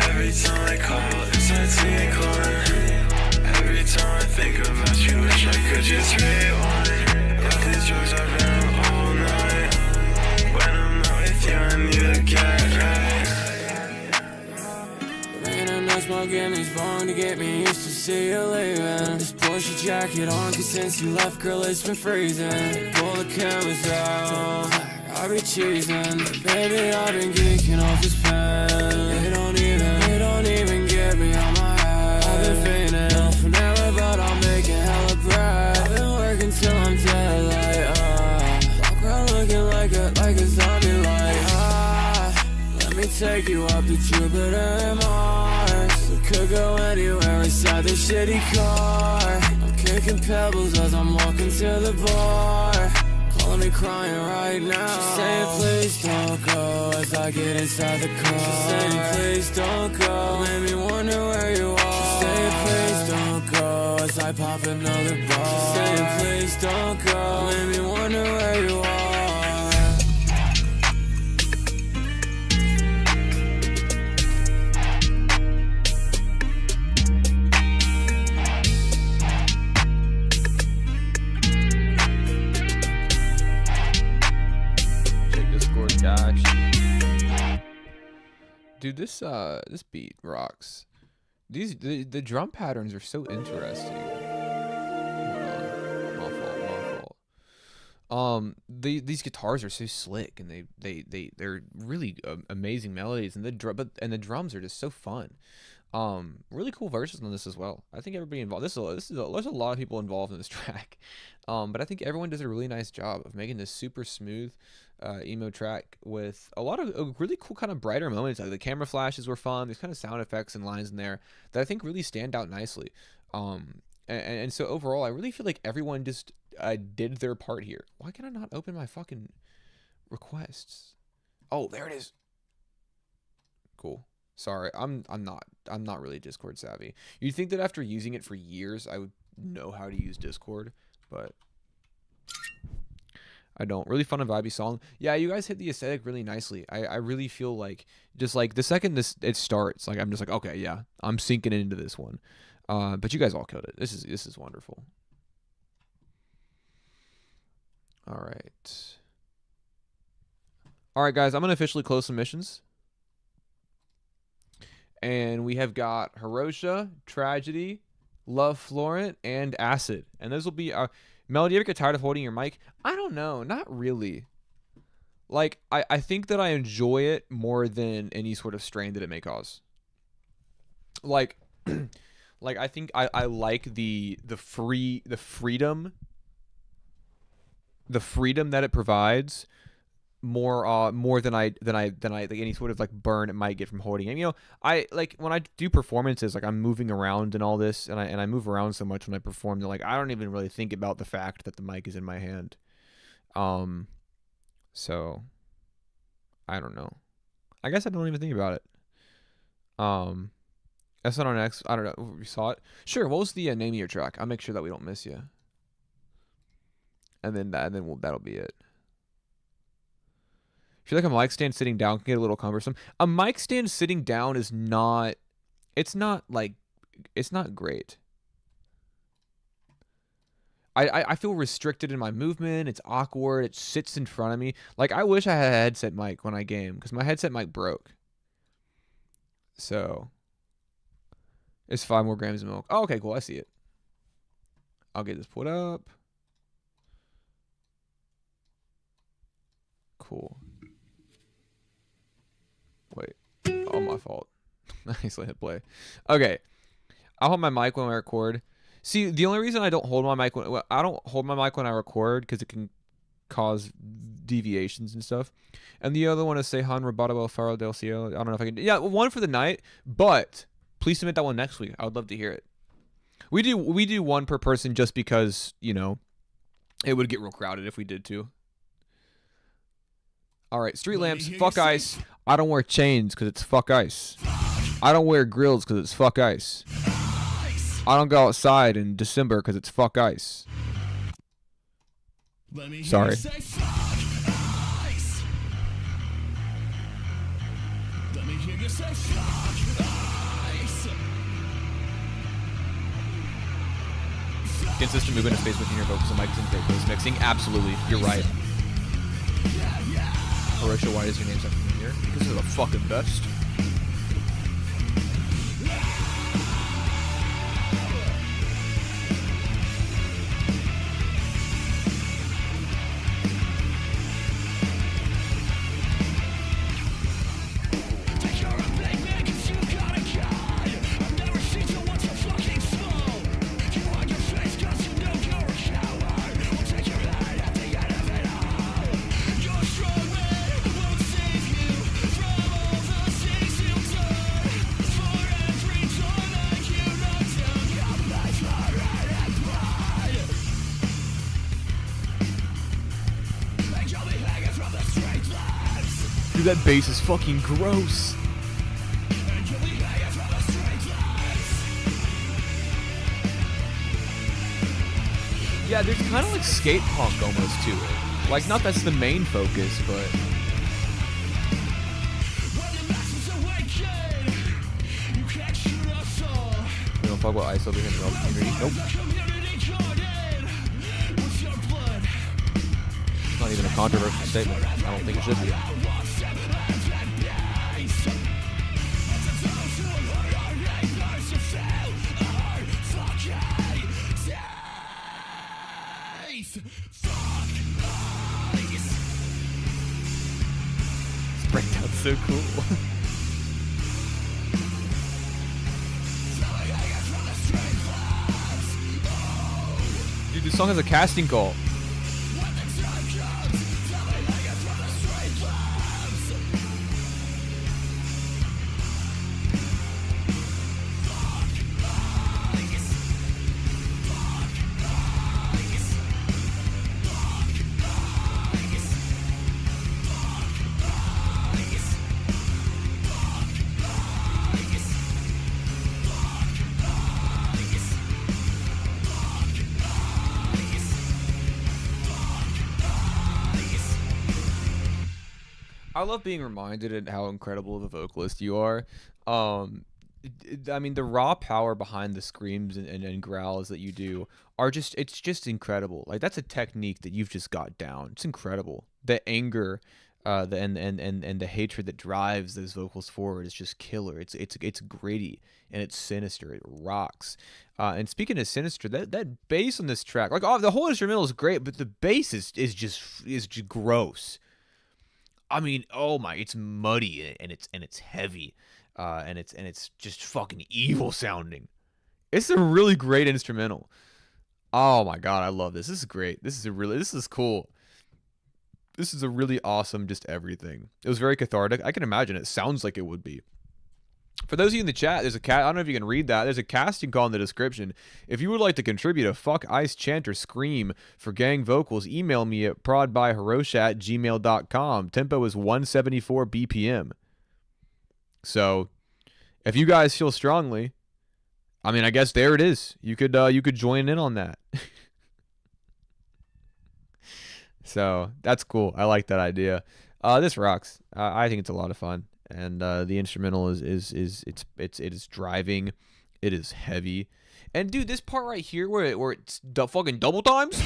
Every time I call, it's a decline. Every time I think about you, wish I could just rewind. Got these drugs I've been all night. When I'm not with you, I need to get right. Rain and no smoke in these bones to get me used to see you leaving. This Porsche jacket on, cause since you left, girl, it's been freezing. Pull the cameras out. I be cheesing, baby, I've been geeking off this pen. They don't even get me on my head. I've been fainting, forever, but I'm making hella bread. I've been working till I'm dead, walk around looking like a zombie, let me take you up to Jupiter and Mars. We could go anywhere inside this shitty car. I'm kicking pebbles as I'm walking to the bar. Calling me crying right now. She's saying please don't go as I get inside the car. She's saying please don't go, made me wonder where you are. She's saying please don't go as I pop another ball. She's saying please don't go, made me wonder where you are. Dude, this beat rocks. The drum patterns are so interesting. Hold on. My fault. These guitars are so slick, and they're really amazing melodies, and the drums are just so fun. Really cool verses on this as well. I think everybody involved. There's a lot of people involved in this track, but I think everyone does a really nice job of making this super smooth emo track with a lot of really cool kind of brighter moments. Like the camera flashes were fun. There's kind of sound effects and lines in there that I think really stand out nicely. And so overall, I really feel like everyone just did their part here. Why can I not open my fucking requests? Oh, there it is. Cool. Sorry, I'm not really Discord savvy. You'd think that after using it for years, I would know how to use Discord, but I don't. Really fun and vibey song. Yeah, you guys hit the aesthetic really nicely. I really feel like just like the second it starts, like I'm just like, okay, yeah, I'm sinking into this one. But you guys all killed it. This is wonderful. All right, guys, I'm gonna officially close submissions. And we have got Hiroshia, Tragedy, Love Florent, and Acid. And those will be Mel, do you ever get tired of holding your mic? I don't know. Not really. Like, I think that I enjoy it more than any sort of strain that it may cause. Like, I think I like the freedom that it provides more than I like any sort of like burn it might get from holding it. You know, I like when I do performances, like I'm moving around and all this, and I move around so much when I perform that like I don't even really think about the fact that the mic is in my hand. So I don't know. I guess I don't even think about it. That's not on X. I don't know. We saw it. Sure. What was the name of your track? I'll make sure that we don't miss you. And then that'll be it. I feel like a mic stand sitting down can get a little cumbersome. A mic stand sitting down is not. It's not great. I feel restricted in my movement. It's awkward. It sits in front of me. Like, I wish I had a headset mic when I game, because my headset mic broke. So, it's 5 more grams of milk. Oh, okay, cool. I see it. I'll get this put up. Cool. Wait. Oh, my fault. I accidentally hit play. Okay. I'll hold my mic when I record. See, the only reason I don't hold my mic when I record, because it can cause deviations and stuff. And the other one is Sehan Roboto El Faro del Cielo. I don't know if I can. Yeah, one for the night, but please submit that one next week. I would love to hear it. We do one per person just because, you know, it would get real crowded if we did two. All right, street lamps, fuck ice. I don't wear chains because it's fuck ice. I don't wear grills because it's fuck ice. I don't go outside in December because it's fuck ice. Sorry. Consistent movement of space between your vocals and mics and great voice mixing. Absolutely, you're right. Hiroshima, why is your name something in here? Because they're the fucking best. Dude, that bass is fucking gross. Yeah, there's kind of like skate punk almost to it. Like, not that's the main focus, but... We don't talk about ice over here in the Melbourne community. Nope. It's not even a controversial statement. I don't think it should be. This breakdown's so cool. Dude, this song has a casting call. I love being reminded at how incredible of a vocalist you are. I mean, the raw power behind the screams and growls that you do are it's just incredible. Like, that's a technique that you've just got down. It's incredible. The anger, and the hatred that drives those vocals forward is just killer. It's gritty and it's sinister. It rocks. And speaking of sinister, that bass on this track, like, the whole instrumental is great, but the bass is just gross. I mean, oh my, it's muddy and it's heavy, and it's just fucking evil sounding. It's a really great instrumental. Oh my god, I love this. This is great. This is cool. This is a really awesome just everything. It was very cathartic. I can imagine it sounds like it would be. For those of you in the chat, I don't know if you can read that. There's a casting call in the description. If you would like to contribute a fuck ice chant or scream for gang vocals, email me at prodbyhiroshi@gmail.com. Tempo is 174 BPM. So, if you guys feel strongly, I mean, I guess there it is. You could join in on that. So that's cool. I like that idea. This rocks. I think it's a lot of fun. And the instrumental it is driving, it is heavy, and dude, this part right here where it's fucking double times,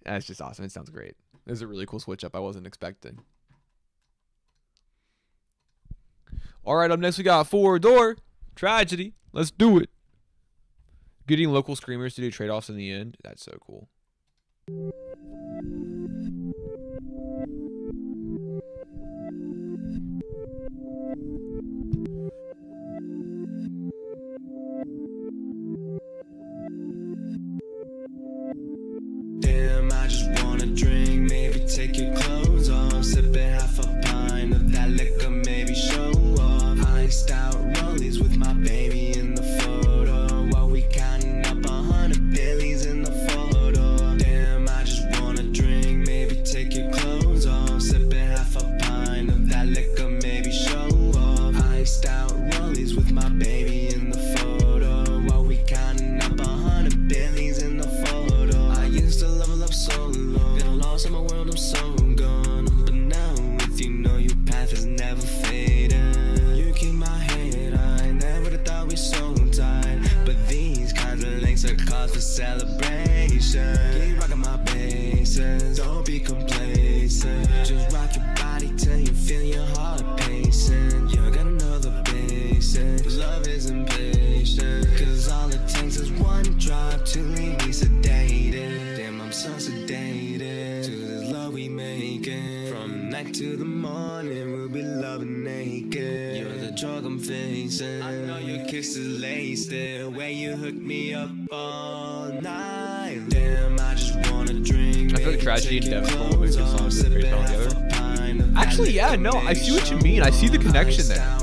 that's just awesome. It sounds great. This is a really cool switch up I wasn't expecting. All right, up next we got Four Door Tragedy. Let's do it. Getting local screamers to do trade-offs in the end. That's so cool. cause for celebration. Keep rocking my bases, don't be complacent. Just rock your body till you feel your heart pacing. You got another basics, love is impatient. Cause all it takes is one drop to leave me sedated. Damn, I'm so sedated to this love we making. From night to the morning, we'll be loving naked. You're the drug I'm facing. I know your kiss is laced. The way you hook me up all night. Damn, I just wanna drink. I feel like Tragedy and Devin Cole make good songs that great together. Actually, yeah, no, I see what you mean. I see the connection there.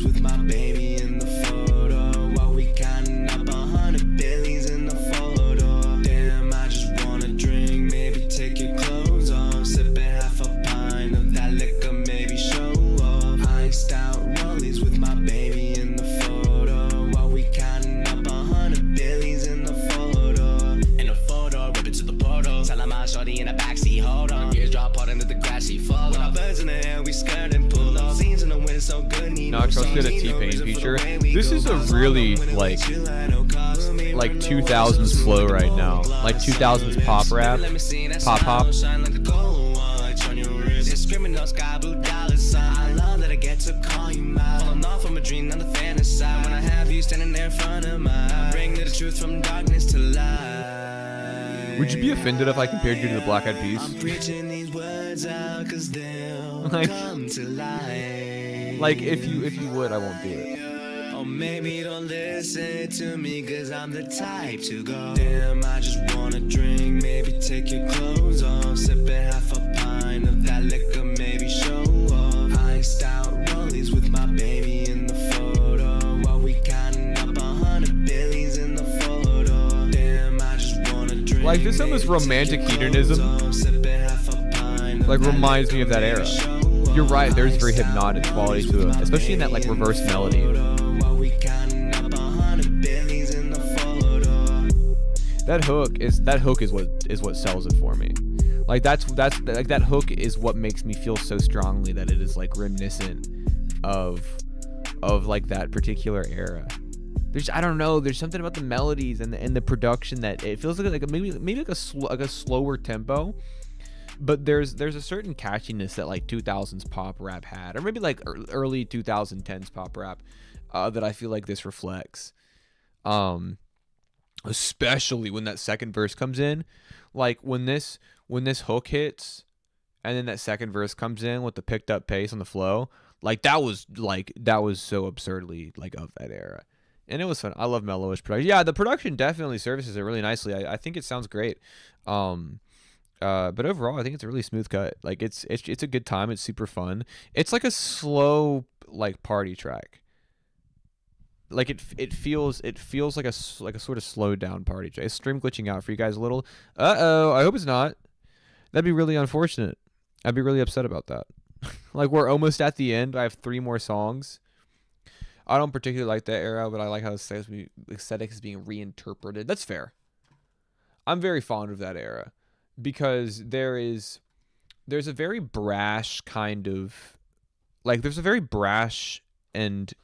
With my baby in the photo, while we counting up 100 billies in the photo. Damn, I just wanna drink, maybe take your clothes off, sipping half a pint of that liquor, maybe show off. Iced out rollies with my baby in the photo, while we counting up 100 billies in the photo. In the photo, rip it to the portal. Tell my shorty in the backseat, hold on. Gears drop hard into the grassy fall. When our birds in the air, we skirt and pull off. Scenes in the wind, so good. Knox did a T-Pain feature. This is a really like 2000s flow right now, like 2000s pop rap, pop hop. I love that I get to call you mine. Falling off from a dream, not a fantasize. When I have you standing there in front of mine, bring the truth from darkness to light. Would you be offended if I compared you to the Black Eyed Peas? I'm preaching these words out 'cause they'll come to life. Like if you would, I won't do it. Or maybe don't listen to me 'cause I'm the type to go. Damn, I just wanna drink, maybe take your clothes off, sipping half a pint of that liquor, maybe show off. Iced out rollies with my baby in the photo, while we counting up 100 billies in the photo. Damn, I just wanna drink. Like this almost romantic hedonism, like reminds me of that era. You're right, there's very hypnotic quality to it, especially in that like reverse melody. That hook is what sells it for me. Like that's like that hook is what makes me feel so strongly that it is like reminiscent of like that particular era. I don't know, there's something about the melodies and the production that it feels like maybe like a slower tempo. But there's a certain catchiness that like 2000s pop rap had, or maybe like early 2010s pop rap, that I feel like this reflects. Especially when that second verse comes in, like when this hook hits, and then that second verse comes in with the picked up pace on the flow, like that was so absurdly like of that era, and it was fun. I love mellowish production. Yeah, the production definitely services it really nicely. I think it sounds great. But overall, I think it's a really smooth cut. Like it's a good time. It's super fun. It's like a slow like party track. Like it feels like a sort of slowed down party track. Is stream glitching out for you guys a little? I hope it's not. That'd be really unfortunate. I'd be really upset about that. Like we're almost at the end. I have 3 more songs. I don't particularly like that era, but I like how the aesthetic is being reinterpreted. That's fair. I'm very fond of that era. Because there's a very brash kind of like there's a very brash and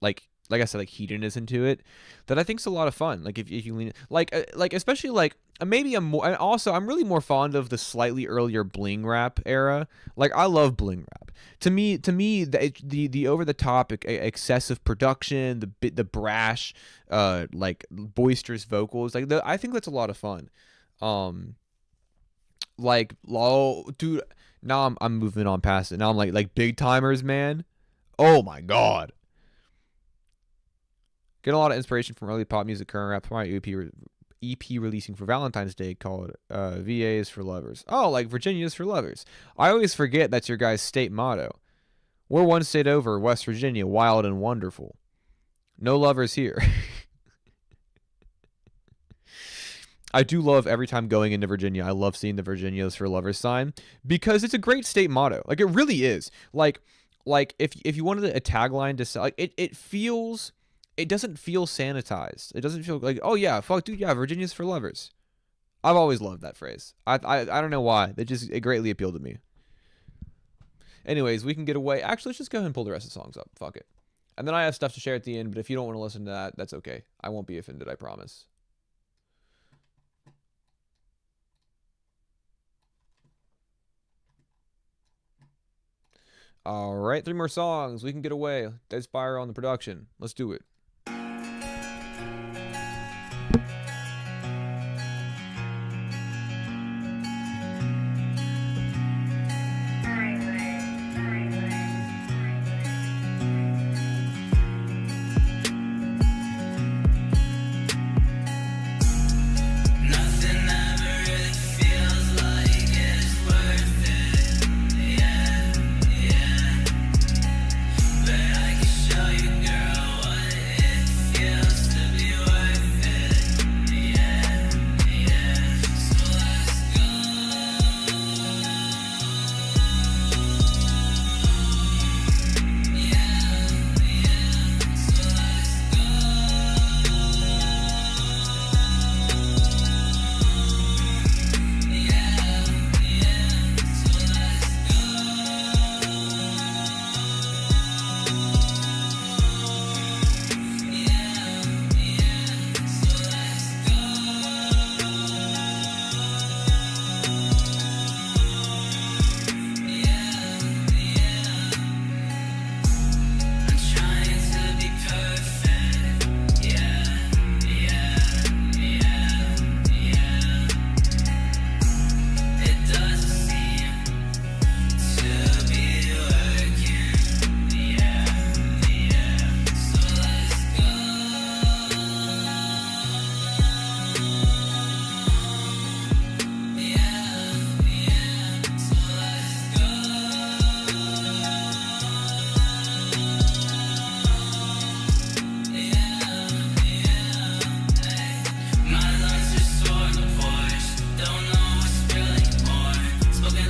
like I said like hedonism to it that I think's a lot of fun. Like if you lean like especially like maybe I'm really more fond of the slightly earlier bling rap era. Like I love bling rap. To me the over the top excessive production, the brash like boisterous vocals, like I think that's a lot of fun. Like dude, now I'm moving on past it. Now I'm like big timers, man. Oh my god. Get a lot of inspiration from early pop music, current rap. My EP releasing for Valentine's Day called VA is for Lovers. Oh, like Virginia is for Lovers. I always forget that's your guys' state motto. We're one state over, West Virginia, wild and wonderful. No lovers here. I do love every time going into Virginia. I love seeing the Virginia is for Lovers sign because it's a great state motto. Like it really is. Like if you wanted a tagline to say, like it doesn't feel sanitized. It doesn't feel like, oh yeah, fuck dude, yeah, Virginia's for lovers. I've always loved that phrase. I don't know why. It greatly appealed to me. Anyways, we can get away. Actually, let's just go ahead and pull the rest of the songs up. Fuck it. And then I have stuff to share at the end, but if you don't want to listen to that, that's okay. I won't be offended, I promise. All right, 3 more songs. We can get away. Dead Spire on the production. Let's do it.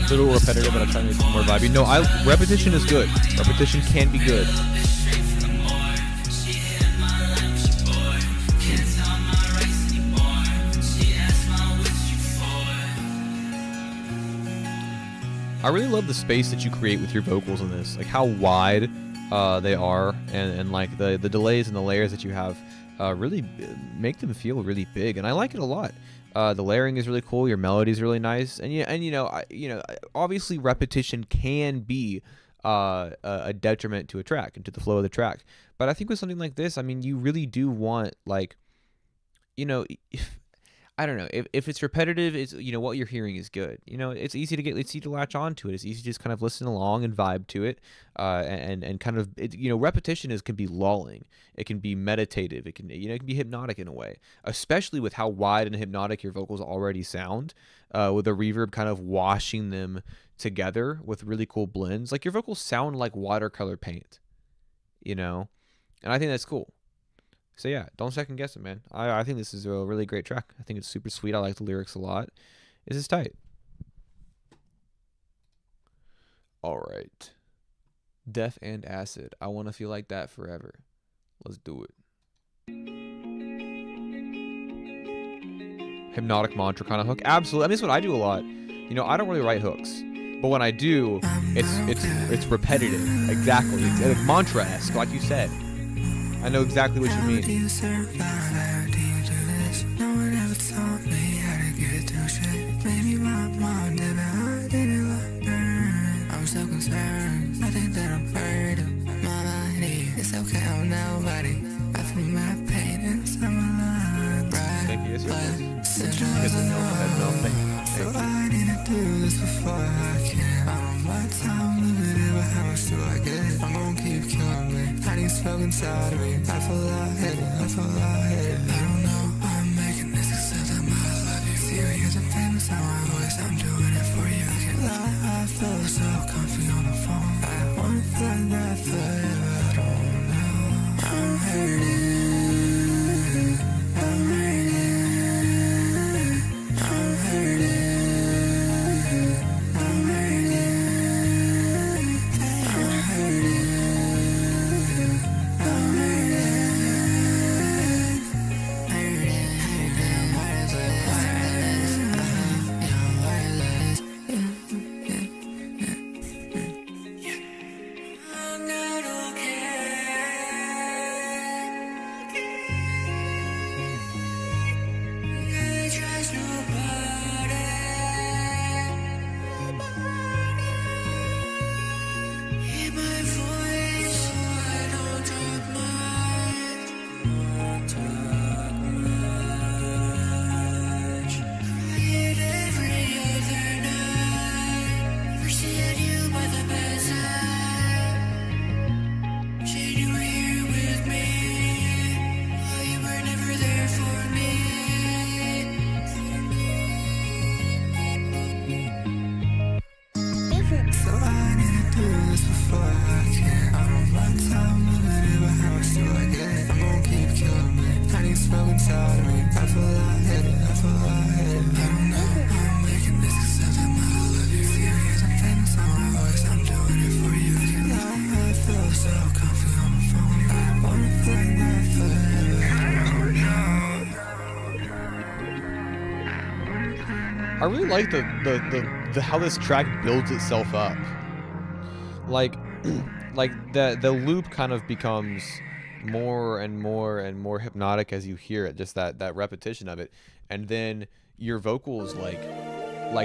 A little repetitive, but I'm trying to make it more vibey. No, repetition is good. Repetition can be good. I really love the space that you create with your vocals in this, like how wide they are, and like the delays and the layers that you have really make them feel really big, and I like it a lot. The layering is really cool. Your melody is really nice, and obviously repetition can be a detriment to a track and to the flow of the track. But I think with something like this, I mean, you really do want, like, I don't know, if it's repetitive, it's, what you're hearing is good. It's easy to latch on to it. It's easy to just kind of listen along and vibe to it, and kind of, repetition can be lulling. It can be meditative. It can, it can be hypnotic in a way, especially with how wide and hypnotic your vocals already sound, with the reverb kind of washing them together with really cool blends. Like, your vocals sound like watercolor paint, and I think that's cool. So yeah, don't second guess it, man. I think this is a really great track. I think it's super sweet. I like the lyrics a lot. This is tight. All right. Death and Acid. I want to feel like that forever. Let's do it. Hypnotic mantra kind of hook. Absolutely. I mean, that's what I do a lot. I don't really write hooks, but when I do, it's repetitive. Exactly. It's like mantra-esque, like you said. I know exactly what you mean. I'm so concerned. I think that I'm hurt. My body. It's okay, I'm nobody. I feel my pain inside my lungs. Thank you. So I need to do this before I can. I don't know what time limited, but how much do I get? I'm gonna keep killing me. I need smoke inside of me. I feel lightheaded. I don't know why I'm making this, except I'm out love you. Serious and famous, how my voice, I'm doing it for you. I can't lie, I feel so comfy on the phone. I wanna feel like that forever. I don't know. I'm hurting. I really like the how this track builds itself up. Like the loop kind of becomes more and more and more hypnotic as you hear it, just that repetition of it, and then your vocals like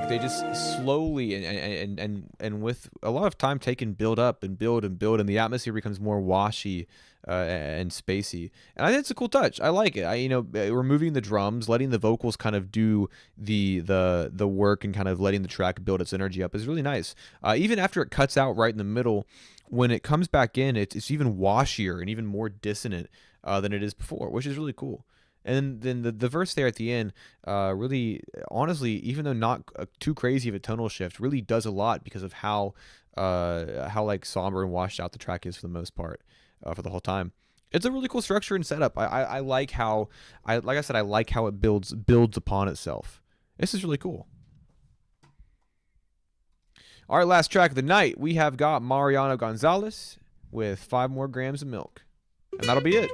they just slowly and with a lot of time taken build up and build, and the atmosphere becomes more washy and spacey, and I think it's a cool touch. I like it. Removing the drums, letting the vocals kind of do the work, and kind of letting the track build its energy up is really nice. Even after it cuts out right in the middle, when it comes back in, it's even washier and even more dissonant than it is before, which is really cool. And then the verse there at the end, really, honestly, even though not too crazy of a tonal shift, really does a lot because of how like somber and washed out the track is for the most part, for the whole time. It's a really cool structure and setup. I like how, like I said, I like how it builds upon itself. This is really cool. All right, last track of the night, we have got Mariano Gonzalez with 5 More Grams of Milk, and that'll be it.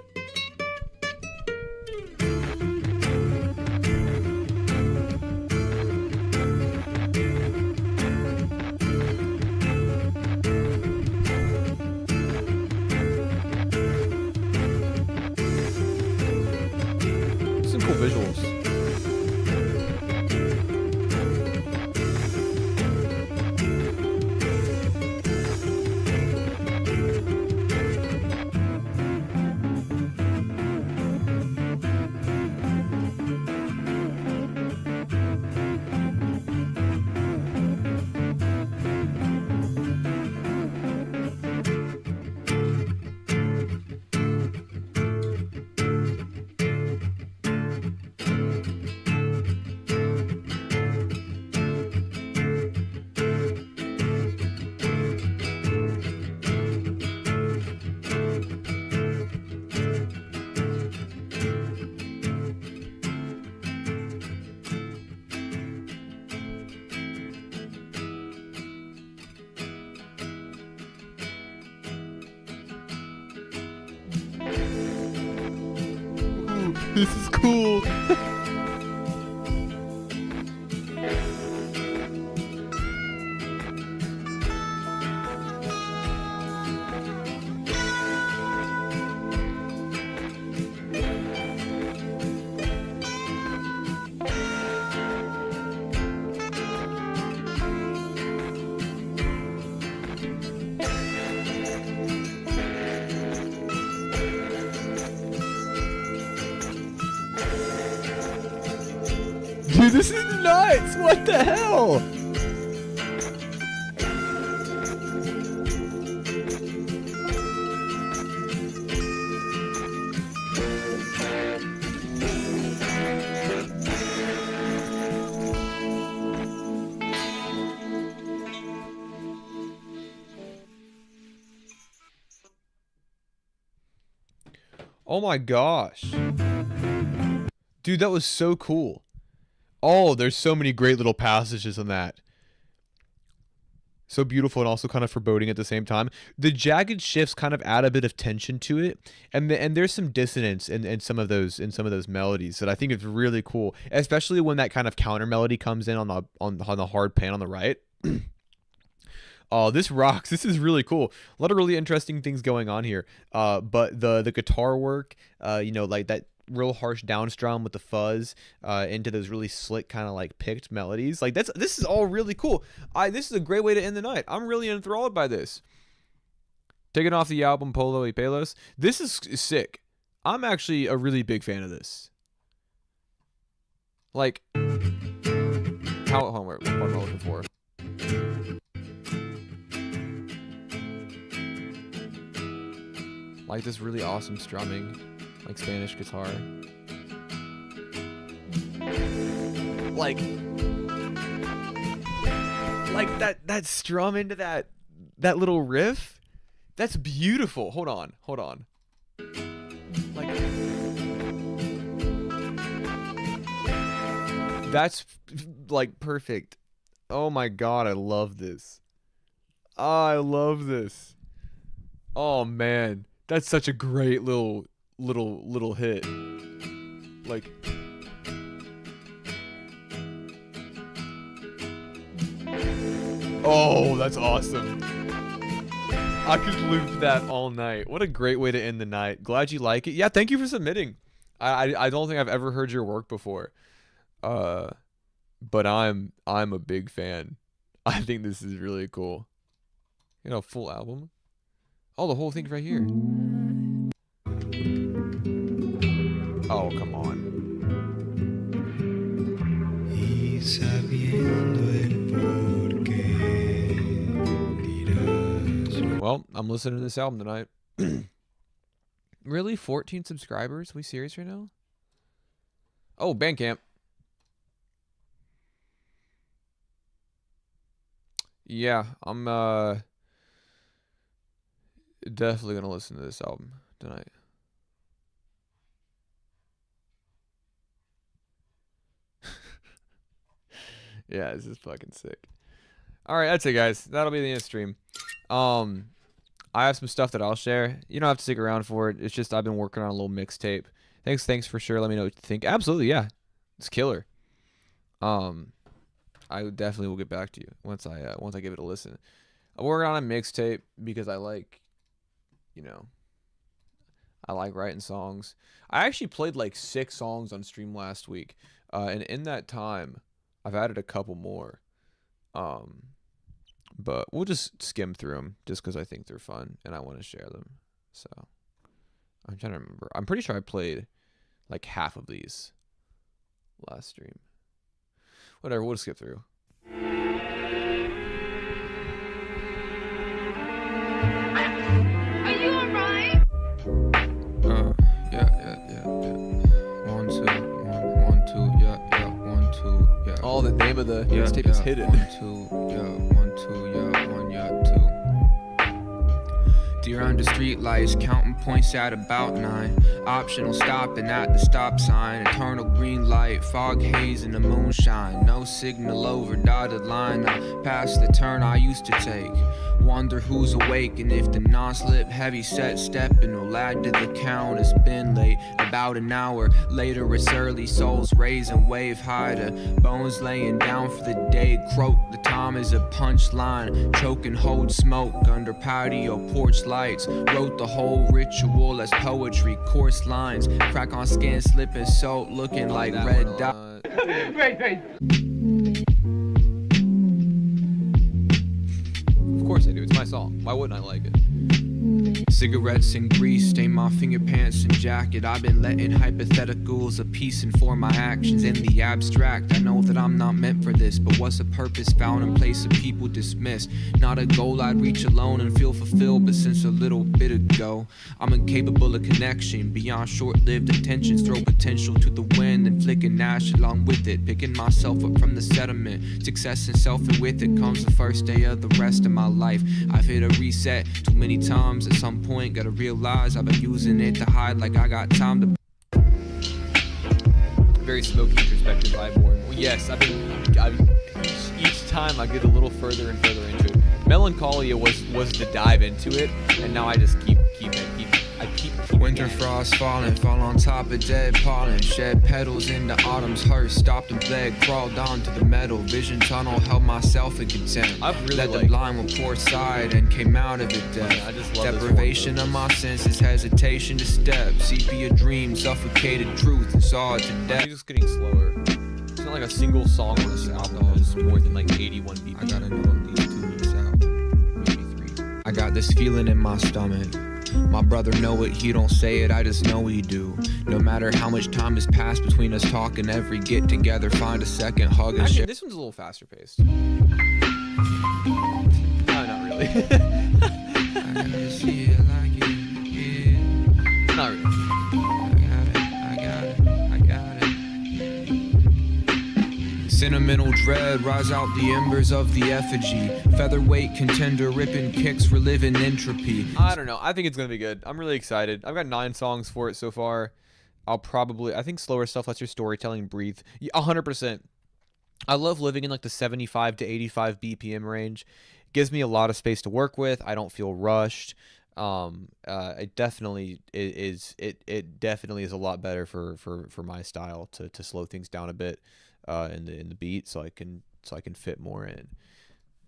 Some cool visuals. This is cool. Dude, this is nuts! What the hell? Oh my gosh. Dude, that was so cool. Oh, there's so many great little passages in that. So beautiful and also kind of foreboding at the same time. The jagged shifts kind of add a bit of tension to it, and there's some dissonance in some of those melodies that I think is really cool, especially when that kind of counter melody comes in on the hard pan on the right. Oh, this rocks. This is really cool. A lot of really interesting things going on here. But the guitar work, like that real harsh downstrum with the fuzz into those really slick kind of like picked melodies. Like this is all really cool. This is a great way to end the night. I'm really enthralled by this. Taking off the album Polo y Pelos. This is sick. I'm actually a really big fan of this. Like, what am I looking for? Like this really awesome strumming, like Spanish guitar. Like that strum into that little riff. That's beautiful. Hold on. Like that's like perfect. Oh my god, I love this. I love this. Oh man. That's such a great little hit. Like Oh, that's awesome. I could loop that all night. What a great way to end the night. Glad you like it. Yeah, thank you for submitting. I don't think I've ever heard your work before. But I'm a big fan. I think this is really cool. You know, full album. Oh, the whole thing's right here. Oh, come on. Well, I'm listening to this album tonight. Really? 14 subscribers? We serious right now? Oh, Bandcamp. Yeah, I'm definitely gonna listen to this album tonight. Yeah, this is fucking sick. Alright, that's it, guys. That'll be the end of the stream. I have some stuff that I'll share. You don't have to stick around for it. It's just I've been working on a little mixtape. Thanks for sure. Let me know what you think. Absolutely, yeah. It's killer. I definitely will get back to you once I give it a listen. I'm working on a mixtape because I like, you know, I like writing songs. I actually played like 6 songs on stream last week, and in that time, I've added a couple more. But we'll just skim through them just because I think they're fun and I want to share them. So I'm trying to remember. I'm pretty sure I played like half of these last stream. Whatever, we'll just skip through. Are you alright? Yeah. 1, 2, 1, 2, yeah, 1, 2, yeah. Oh, the name of the mixtape is hidden. 1, 2, yeah, 1, 2, yeah, 1, yeah, 2. Deer under street lights, counting points at about 9. Optional stopping at the stop sign. Eternal green light, fog haze and the moonshine. No signal over dotted line. I passed the turn I used to take. Wonder who's awake and if the non-slip heavy set stepping will add to the count. It's been late, about an hour later it's early. Souls raising wave high to bones laying down for the day. Croak, the time is a punchline. Choke and hold smoke under patio porch lights. Wrote the whole ritual as poetry, coarse lines. Crack on skin, slipping soap, looking like red dot. Wait. Of course I do. It's my song. Why wouldn't I like it? Cigarettes and grease stain my finger pants and jacket. I've been letting hypotheticals of peace inform my actions in the abstract. I know that I'm not meant for this, but what's a purpose found in place of people dismissed? Not a goal I'd reach alone and feel fulfilled, but since a little bit ago, I'm incapable of connection. Beyond short-lived attentions, throw potential to the wind and flick an ash along with it. Picking myself up from the sediment. Success and self, and with it comes the first day of the rest of my life. I've hit a reset too many times. At some point, gotta realize I've been using it to hide like I got time to. Very smoky, introspective vibe more and more. Yes, each time I get a little further and further into it. Melancholia was the dive into it, and now I just keep Winter frost falling, fall on top of dead pollen. Shed petals into autumn's hearse. Stopped and bled, crawled onto the metal. Vision tunnel, held myself in contempt. Let the blind one pour side and came out of it deaf. Deprivation of my senses, hesitation to step. Sepia dream, suffocated truth, and saw it to death. Music's getting slower. It's not like a single song on this album has more than like 81 BPM. I gotta know at least 2 weeks out. Maybe 3. I got this feeling in my stomach. My brother know it, he don't say it, I just know he do. No matter how much time has passed between us talking, every get together, find a second, hug and Actually, share. this one's a little faster paced. No, not really. I gotta see it like it, yeah. Not really. I got it. Sentimental dread, rise out the embers of the effigy. Featherweight contender, ripping kicks, reliving entropy. I don't know. I think it's gonna be good. I'm really excited. I've got 9 songs for it so far. I think slower stuff lets your storytelling breathe. 100%. I love living in like the 75 to 85 BPM range. It gives me a lot of space to work with. I don't feel rushed. It definitely is. It definitely is a lot better for my style to slow things down a bit in the beat, so I can fit more in.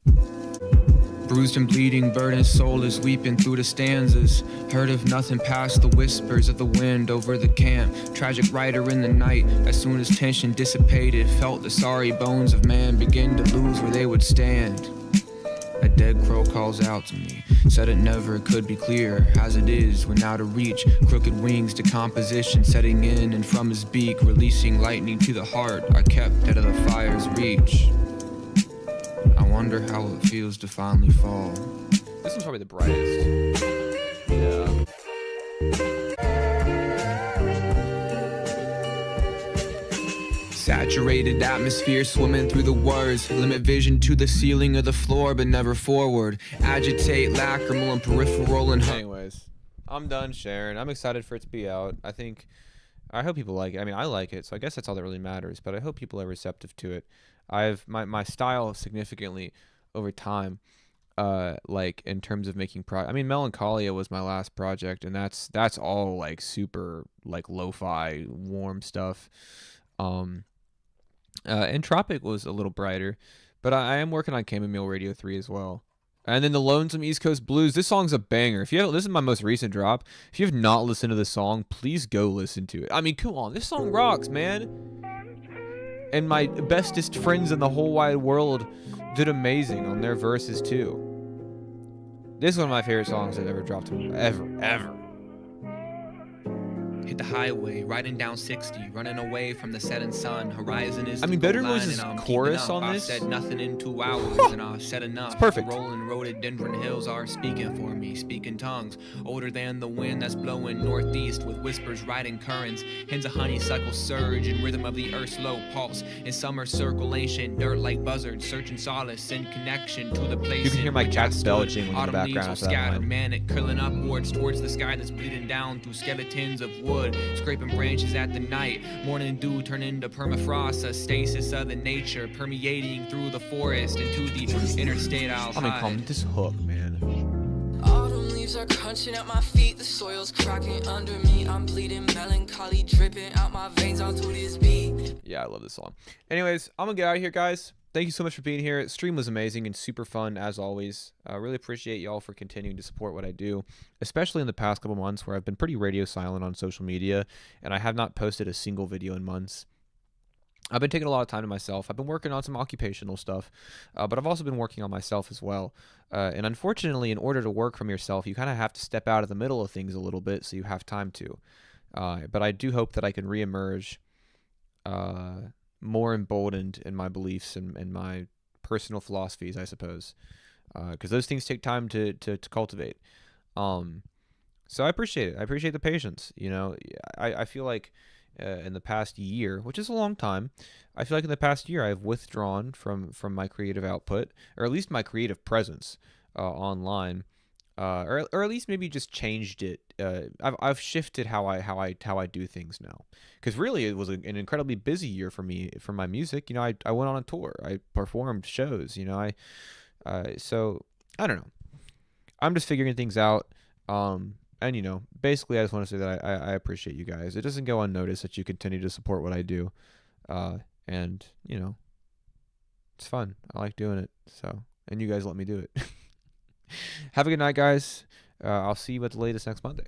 Bruised and bleeding, burdened soul is weeping through the stanzas. Heard of nothing past the whispers of the wind over the camp. Tragic rider in the night, as soon as tension dissipated, felt the sorry bones of man begin to lose where they would stand. A dead crow calls out to me, said it never could be clear, as it is when out of reach. Crooked wings, decomposition setting in, and from his beak, releasing lightning to the heart, I kept out of the fire's reach. I wonder how it feels to finally fall. This one's probably the brightest. Yeah. Saturated atmosphere swimming through the words. Limit vision to the ceiling of the floor, but never forward. Agitate, lacrimal and peripheral and Anyways, I'm done sharing. I'm excited for it to be out. I hope people like it. I mean, I like it, so I guess that's all that really matters. But I hope people are receptive to it. My style significantly over time, like in terms of making I mean, Melancholia was my last project, and that's all like super like lo-fi warm stuff. Entropic was a little brighter, but I am working on Chamomile Radio 3 as well. And then the Lonesome East Coast Blues. This song's a banger. This is my most recent drop. If you have not listened to the song, please go listen to it. I mean, come on, this song rocks, man. And my bestest friends in the whole wide world did amazing on their verses too. This is one of my favorite songs I've ever dropped, ever. hit the highway, riding down 60, running away from the setting sun. Horizon is. I mean, Better Noise's chorus on I this. said nothing in 2 hours, and I said enough. It's perfect. Rolling rhododendron hills are speaking for me, speaking tongues older than the wind that's blowing northeast, with whispers riding currents. Hints of honeysuckle surge in rhythm of the earth's low pulse. In summer circulation, dirt like buzzards, searching solace in connection to the place. You can hear my cats belching in the Autumn leaves background will after that scatter, line. manic, curling upwards towards the sky that's bleeding down through skeletons of wood, scraping branches at the night. Morning dew turn into permafrost, a stasis of the nature permeating through the forest into the interstate. I mean, come on, this hook, man. Autumn leaves are crunching at my feet, the soil's cracking under me. I'm bleeding, melancholy dripping out my veins onto this beat. Yeah, I love this song. Anyways, I'm gonna get out of here, guys. Thank you so much for being here. Stream was amazing and super fun as always. I really appreciate y'all for continuing to support what I do, especially in the past couple months where I've been pretty radio silent on social media and I have not posted a single video in months. I've been taking a lot of time to myself. I've been working on some occupational stuff, but I've also been working on myself as well. And unfortunately, in order to work from yourself, you kind of have to step out of the middle of things a little bit so you have time to. But I do hope that I can reemerge more emboldened in my beliefs and my personal philosophies, I suppose, because those things take time to cultivate. So I appreciate it. I appreciate the patience. You know, I feel like in the past year, which is a long time, I feel like in the past year I've withdrawn from my creative output, or at least my creative presence online, or at least maybe just changed it. I've shifted how I do things now, because really it was an incredibly busy year for me for my music. You know, I went on a tour, I performed shows. You know, so I don't know. I'm just figuring things out. And, you know, basically I just want to say that I appreciate you guys. It doesn't go unnoticed that you continue to support what I do. And, you know, it's fun. I like doing it. So, and you guys let me do it. Have a good night, guys. I'll see you at the latest next Monday.